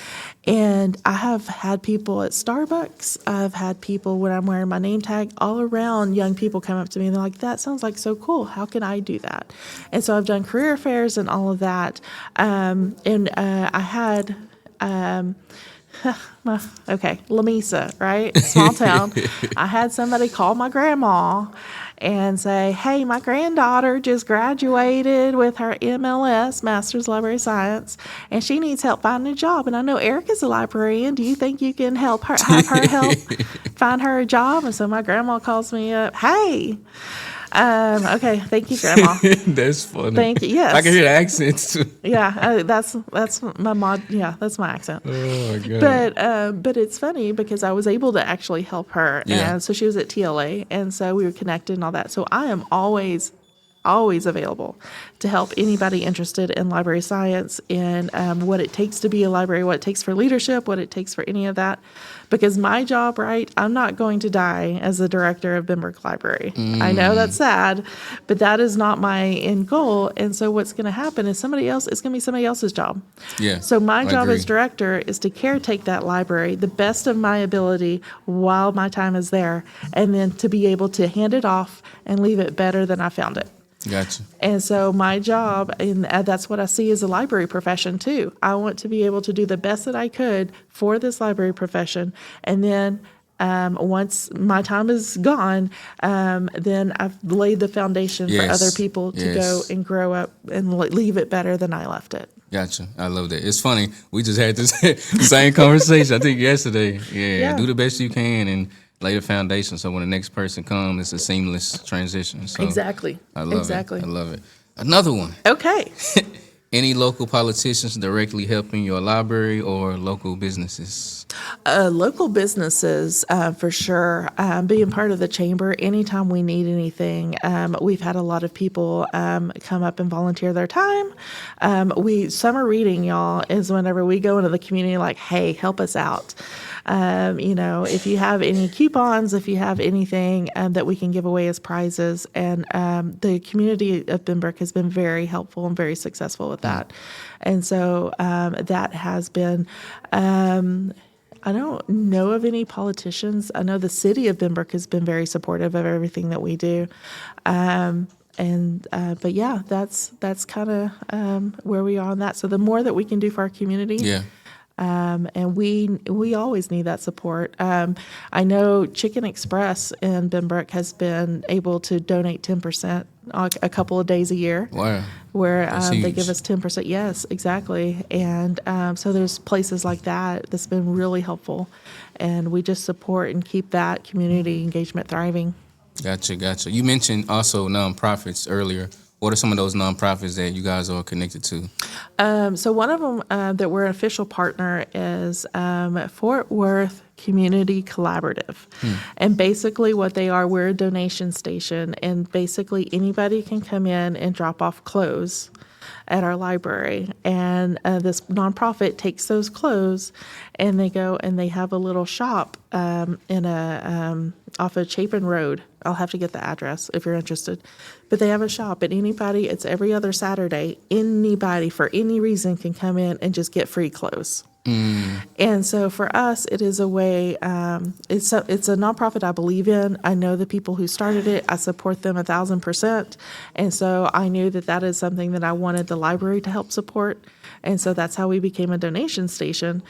[SPEAKER 7] And I have had people at Starbucks, I've had people when I'm wearing my name tag, all around, young people come up to me and they're like, "That sounds like so cool. How can I do that?" And so I've done career fairs and all of that. I had Lamesa, right? Small town. I had somebody call my grandma and say, "Hey, my granddaughter just graduated with her MLS, Master's Library Science, and she needs help finding a job. And I know Erica's a librarian. Do you think you can have her help find her a job?" And so my grandma calls me up, "Hey, okay, thank you, Grandma."
[SPEAKER 3] That's funny.
[SPEAKER 7] Thank you. Yes.
[SPEAKER 3] I can hear the accents too.
[SPEAKER 7] Yeah, that's my mod. Yeah, that's my accent.
[SPEAKER 3] Oh my God.
[SPEAKER 7] But it's funny because I was able to actually help her,
[SPEAKER 3] Yeah.
[SPEAKER 7] and so she was at TLA, and so we were connected and all that. So I am always available to help anybody interested in library science and what it takes to be a library, what it takes for leadership, what it takes for any of that. Because my job, right, I'm not going to die as the director of Benbrook Library. I know that's sad, but that is not my end goal. And so what's going to happen is it's going to be somebody else's job.
[SPEAKER 3] Yeah.
[SPEAKER 7] So my
[SPEAKER 3] I
[SPEAKER 7] job
[SPEAKER 3] agree.
[SPEAKER 7] as director is to caretake that library the best of my ability while my time is there, and then to be able to hand it off and leave it better than I found it.
[SPEAKER 3] Gotcha.
[SPEAKER 7] And so my job, and that's what I see as a library profession too. I want to be able to do the best that I could for this library profession. And then once my time is gone, then I've laid the foundation for
[SPEAKER 3] Yes.
[SPEAKER 7] other people to
[SPEAKER 3] Yes.
[SPEAKER 7] go and grow up and leave it better than I left it.
[SPEAKER 3] Gotcha. I love that. It's funny. We just had this same conversation, I think, yesterday. Yeah. Do the best you can and lay the foundation so when the next person comes, it's a seamless transition. So
[SPEAKER 7] Exactly.
[SPEAKER 3] I love
[SPEAKER 7] Exactly.
[SPEAKER 3] it. I love it. Another one.
[SPEAKER 7] Okay.
[SPEAKER 3] Any local politicians directly helping your library or local businesses?
[SPEAKER 7] Local businesses, for sure. Being part of the chamber, anytime we need anything, we've had a lot of people come up and volunteer their time. Summer reading, y'all, is whenever we go into the community like, hey, help us out. If you have any coupons, if you have anything that we can give away as prizes, and the community of Benbrook has been very helpful and very successful with that. And so that has been, I don't know of any politicians. I know the city of Benbrook has been very supportive of everything that we do. But yeah, that's kind of where we are on that. So the more that we can do for our community,
[SPEAKER 3] Yeah.
[SPEAKER 7] and we always need that support. I know Chicken Express in Benbrook has been able to donate 10% a couple of days a year.
[SPEAKER 3] Wow.
[SPEAKER 7] Where
[SPEAKER 3] That's
[SPEAKER 7] they
[SPEAKER 3] huge.
[SPEAKER 7] give us 10%. Yes, exactly. And so there's places like that that's been really helpful. And we just support and keep that community engagement thriving.
[SPEAKER 3] Gotcha. You mentioned also nonprofits earlier. What are some of those nonprofits that you guys are connected to?
[SPEAKER 7] So one of them that we're an official partner is Fort Worth Community Collaborative. And basically what they are, we're a donation station, and basically anybody can come in and drop off clothes at our library. And this nonprofit takes those clothes and they go and they have a little shop off of Chapin Road. I'll have to get the address if you're interested. But they have a shop, and anybody, it's every other Saturday, anybody for any reason can come in and just get free clothes. And so for us, it is a way, it's a nonprofit I believe in. I know the people who started it. I support them 1,000%. And so I knew that is something that I wanted the library to help support. And so that's how we became a donation station.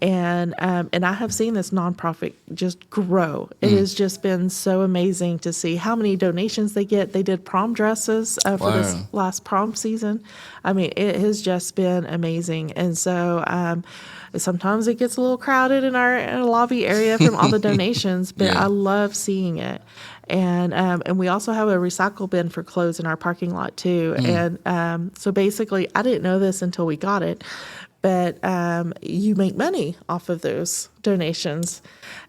[SPEAKER 7] And I have seen this nonprofit just grow. It has just been so amazing to see how many donations they get. They did prom dresses for this last prom season. I mean, it has just been amazing. And so sometimes it gets a little crowded in our lobby area from all the donations, but I love seeing it. And we also have a recycle bin for clothes in our parking lot too. And so basically, I didn't know this until we got it, but you make money off of those donations.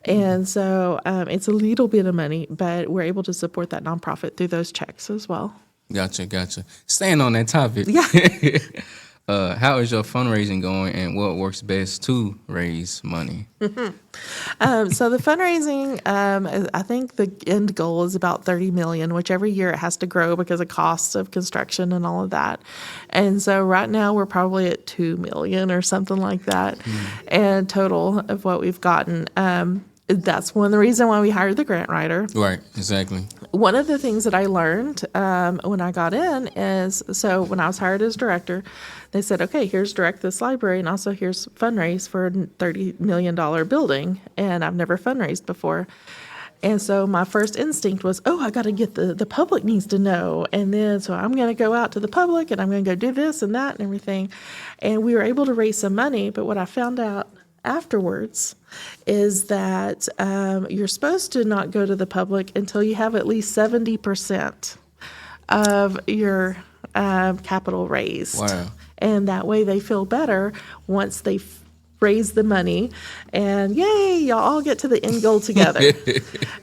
[SPEAKER 7] And so it's a little bit of money, but we're able to support that nonprofit through those checks as well.
[SPEAKER 3] Gotcha. Staying on that topic.
[SPEAKER 7] Yeah.
[SPEAKER 3] How is your fundraising going, and what works best to raise money?
[SPEAKER 7] So the fundraising, I think the end goal is about $30 million, which every year it has to grow because of costs of construction and all of that. And so right now we're probably at $2 million or something like that, and total of what we've gotten. That's one of the reasons why we hired the grant writer.
[SPEAKER 3] Right, exactly.
[SPEAKER 7] One of the things that I learned when I got in is, so when I was hired as director, they said, okay, here's direct this library, and also here's fundraise for a $30 million building. And I've never fundraised before. And so my first instinct was, I got to get the public needs to know. And then, so I'm going to go out to the public and I'm going to go do this and that and everything. And we were able to raise some money. But what I found out afterwards is that you're supposed to not go to the public until you have at least 70% of your capital raised.
[SPEAKER 3] Wow.
[SPEAKER 7] And that way they feel better once they raise the money, and yay, y'all all get to the end goal together.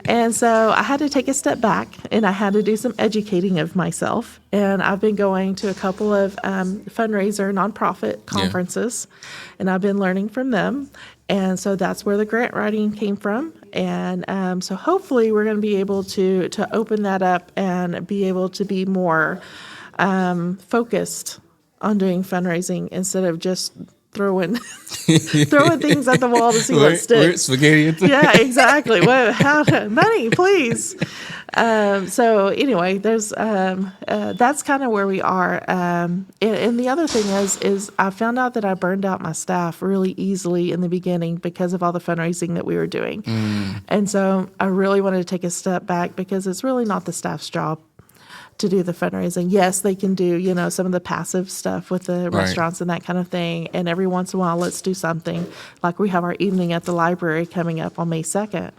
[SPEAKER 7] And so I had to take a step back, and I had to do some educating of myself. And I've been going to a couple of fundraiser nonprofit conferences, and I've been learning from them. And so that's where the grant writing came from. And so hopefully we're going to be able to open that up and be able to be more focused on doing fundraising instead of just throwing things at the wall to see what sticks.
[SPEAKER 3] Spaghetti.
[SPEAKER 7] Yeah, exactly. Money, please. So anyway, there's that's kind of where we are. And the other thing is I found out that I burned out my staff really easily in the beginning because of all the fundraising that we were doing. And so I really wanted to take a step back because it's really not the staff's job to do the fundraising. Yes, they can do, some of the passive stuff with the restaurants and that kind of thing. And every once in a while, let's do something. Like we have our evening at the library coming up on May 2nd.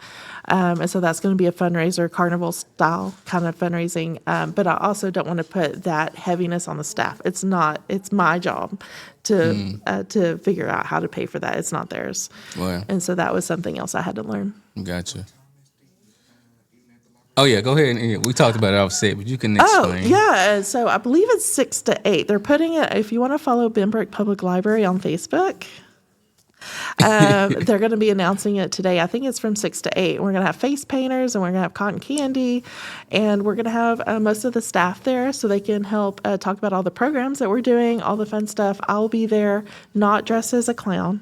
[SPEAKER 7] And so that's going to be a fundraiser, carnival style kind of fundraising. But I also don't want to put that heaviness on the staff. It's my job to figure out how to pay for that. It's not theirs.
[SPEAKER 3] Wow.
[SPEAKER 7] And so that was something else I had to learn.
[SPEAKER 3] Gotcha. Oh, yeah, go ahead. We talked about it offset, but you can explain.
[SPEAKER 7] Oh, yeah. So I believe it's 6 to 8. They're putting it, if you want to follow Benbrook Public Library on Facebook, they're going to be announcing it today. I think it's from 6 to 8. We're going to have face painters, and we're going to have cotton candy, and we're going to have most of the staff there so they can help talk about all the programs that we're doing, all the fun stuff. I'll be there, not dressed as a clown,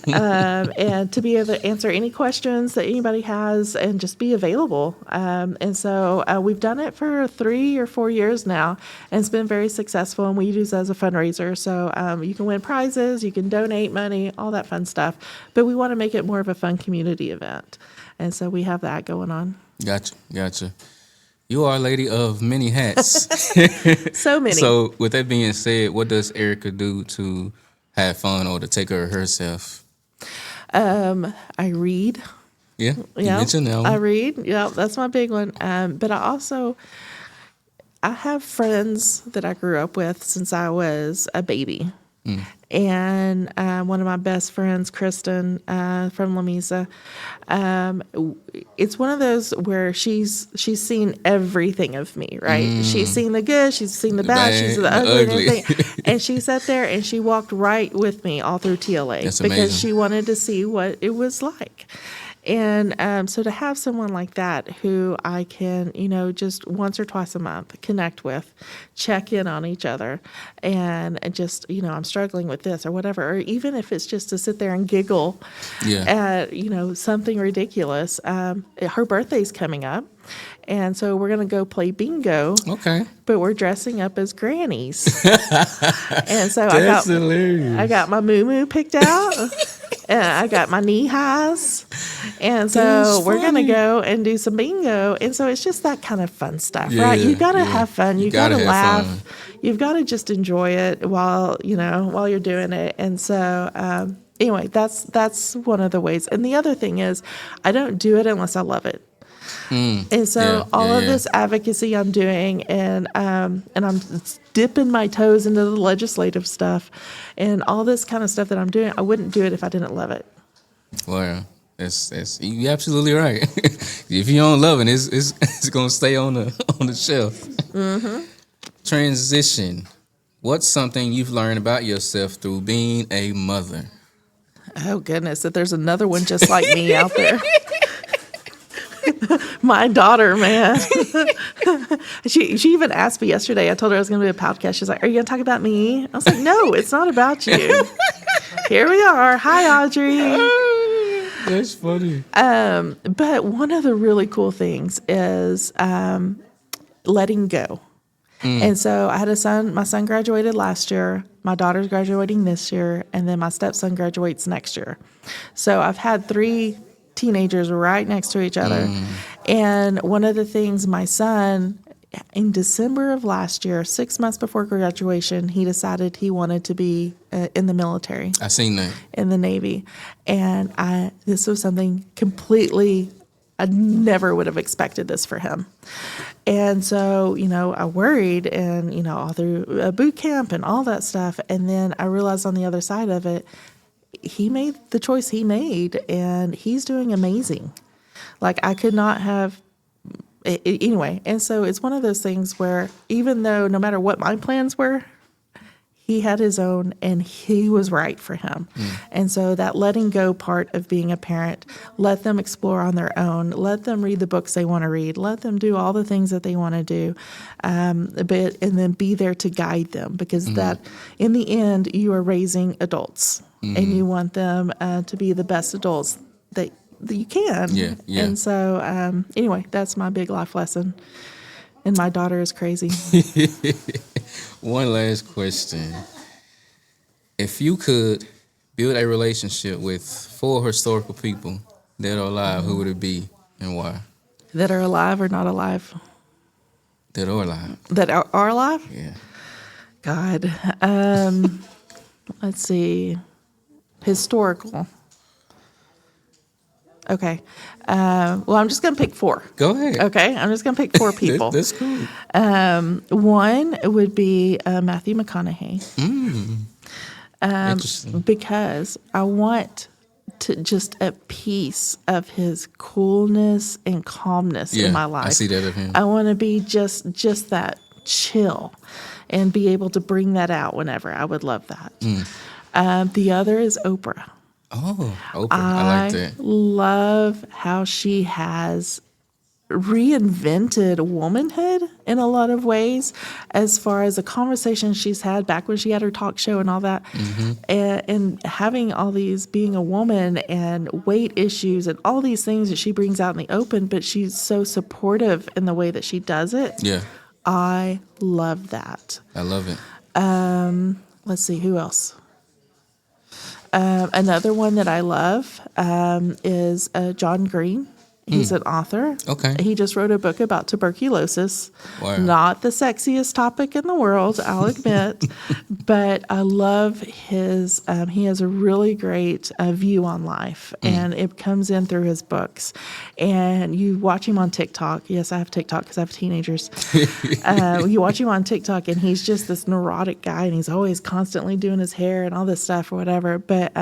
[SPEAKER 7] and to be able to answer any questions that anybody has and just be available. And so we've done it for 3 or 4 years now, and it's been very successful, and we use it as a fundraiser. So you can win prizes, you can donate money, all that fun stuff, but we want to make it more of a fun community event, and so we have that going on.
[SPEAKER 3] Gotcha. You are a lady of many hats.
[SPEAKER 7] So many.
[SPEAKER 3] So with that being said, what does Erica do to have fun or to take care of herself?
[SPEAKER 7] I read.
[SPEAKER 3] Yeah, you mentioned that one.
[SPEAKER 7] I read. Yeah, that's my big one. But I have friends that I grew up with since I was a baby. And one of my best friends, Kristen, from Lamesa, it's one of those where she's seen everything of me, right? She's seen the good, she's seen the bad, she's seen the ugly. And everything. And she sat there and she walked right with me all through TLA.
[SPEAKER 3] That's
[SPEAKER 7] because
[SPEAKER 3] amazing.
[SPEAKER 7] she wanted to see what it was like. And so to have someone like that who I can, just once or twice a month connect with, check in on each other, and just, I'm struggling with this or whatever, or even if it's just to sit there and giggle at, something ridiculous. Her birthday's coming up. And so we're going to go play bingo.
[SPEAKER 3] Okay.
[SPEAKER 7] But we're dressing up as grannies. And so
[SPEAKER 3] hilarious.
[SPEAKER 7] I got my moo-moo picked out. And I got my knee highs. And so we're going to go and do some bingo. And so it's just that kind of fun stuff, right? You got to have fun. You got to laugh. Fun. You've got to just enjoy it while you're doing it. And so anyway, that's one of the ways. And the other thing is I don't do it unless I love it. And so all of this advocacy I'm doing, and I'm dipping my toes into the legislative stuff and all this kind of stuff that I'm doing, I wouldn't do it if I didn't love it.
[SPEAKER 3] Well, that's you're absolutely right. If you don't love it, it's gonna stay on the shelf. Mm-hmm. Transition. What's something you've learned about yourself through being a mother?
[SPEAKER 7] Oh goodness, that there's another one just like me out there. My daughter, man. She even asked me yesterday. I told her I was going to do a podcast. She's like, "Are you going to talk about me?" I was like, "No, it's not about you." Here we are. Hi, Audrey.
[SPEAKER 3] That's funny.
[SPEAKER 7] But one of the really cool things is letting go. And so I had a son. My son graduated last year. My daughter's graduating this year, and then my stepson graduates next year. So I've had 3 teenagers right next to each other. And one of the things my son, in December of last year, 6 months before graduation, he decided he wanted to be in the military.
[SPEAKER 3] I seen that.
[SPEAKER 7] In the Navy. And this was something completely, I never would have expected this for him. And so, I worried and, all through boot camp and all that stuff. And then I realized on the other side of it, he made the choice he made, and he's doing amazing. Like, I could not have anyway. And so it's one of those things where even though no matter what my plans were, he had his own, and he was right for him. And so that letting go part of being a parent, let them explore on their own, let them read the books they want to read, let them do all the things that they want to do, and then be there to guide them, because that in the end you are raising adults, and you want them to be the best adults that you can.
[SPEAKER 3] Yeah.
[SPEAKER 7] And so anyway, that's my big life lesson. And my daughter is crazy.
[SPEAKER 3] One last question. If you could build a relationship with 4 historical people that are alive, who would it be and why?
[SPEAKER 7] That are alive or not alive?
[SPEAKER 3] Dead or alive.
[SPEAKER 7] that are alive?
[SPEAKER 3] Yeah.
[SPEAKER 7] God. Let's see. Historical. Okay. Well, I'm just going to pick 4.
[SPEAKER 3] Go ahead.
[SPEAKER 7] Okay. I'm just going to pick 4 people.
[SPEAKER 3] That's cool.
[SPEAKER 7] One would be Matthew McConaughey.
[SPEAKER 3] Interesting.
[SPEAKER 7] Because I want to just a piece of his coolness and calmness in my life.
[SPEAKER 3] I see that of him.
[SPEAKER 7] I want to be just that chill and be able to bring that out whenever. I would love that. The other is Oprah.
[SPEAKER 3] Oh, Oprah. I like that.
[SPEAKER 7] Love how she has reinvented womanhood in a lot of ways, as far as the conversation she's had back when she had her talk show and all that, and having all these, being a woman and weight issues and all these things that she brings out in the open, but she's so supportive in the way that she does it.
[SPEAKER 3] Yeah.
[SPEAKER 7] I love that.
[SPEAKER 3] I love it.
[SPEAKER 7] Let's see, who else? Another one that I love is John Green. He's an author.
[SPEAKER 3] Okay.
[SPEAKER 7] He just wrote a book about tuberculosis.
[SPEAKER 3] Wow.
[SPEAKER 7] Not the sexiest topic in the world, I'll admit. But I love his, he has a really great view on life. And it comes in through his books. And you watch him on TikTok. Yes, I have TikTok because I have teenagers. You watch him on TikTok and he's just this neurotic guy. And he's always constantly doing his hair and all this stuff or whatever. But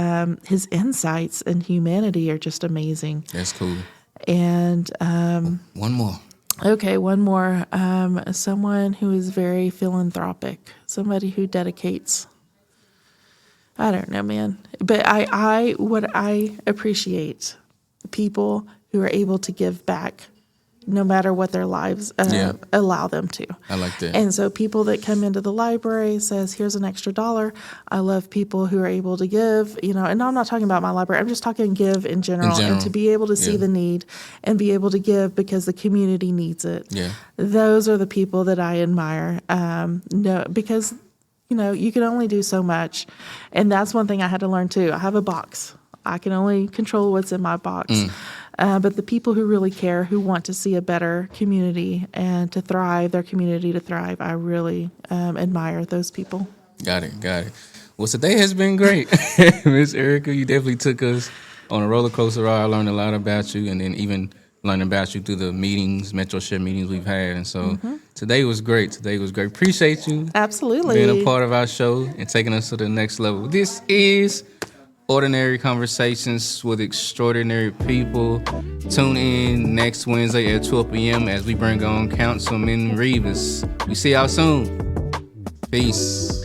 [SPEAKER 7] his insights and humanity are just amazing.
[SPEAKER 3] That's cool.
[SPEAKER 7] And
[SPEAKER 3] One more.
[SPEAKER 7] okay, one more. Someone who is very philanthropic, somebody who dedicates. I don't know, man, but what I appreciate people who are able to give back, no matter what their lives allow them to.
[SPEAKER 3] I like that.
[SPEAKER 7] And so people that come into the library says, here's an extra $1. I love people who are able to give, and I'm not talking about my library. I'm just talking give in general. And to be able to see the need and be able to give because the community needs it.
[SPEAKER 3] Yeah.
[SPEAKER 7] Those are the people that I admire. Because, you can only do so much. And that's one thing I had to learn too. I have a box. I can only control what's in my box. But the people who really care, who want to see a better community and to thrive, their community to thrive, I really admire those people.
[SPEAKER 3] Got it. Well, today has been great. Miss Erica, you definitely took us on a roller coaster ride. I learned a lot about you, and then even learning about you through the meetings, Metro Share meetings we've had. And so today was great. Appreciate you.
[SPEAKER 7] Absolutely.
[SPEAKER 3] Being a part of our show and taking us to the next level. This is Ordinary Conversations with Extraordinary People. Tune in next Wednesday at 12 p.m. as we bring on Councilman Rivas. We see y'all soon. Peace.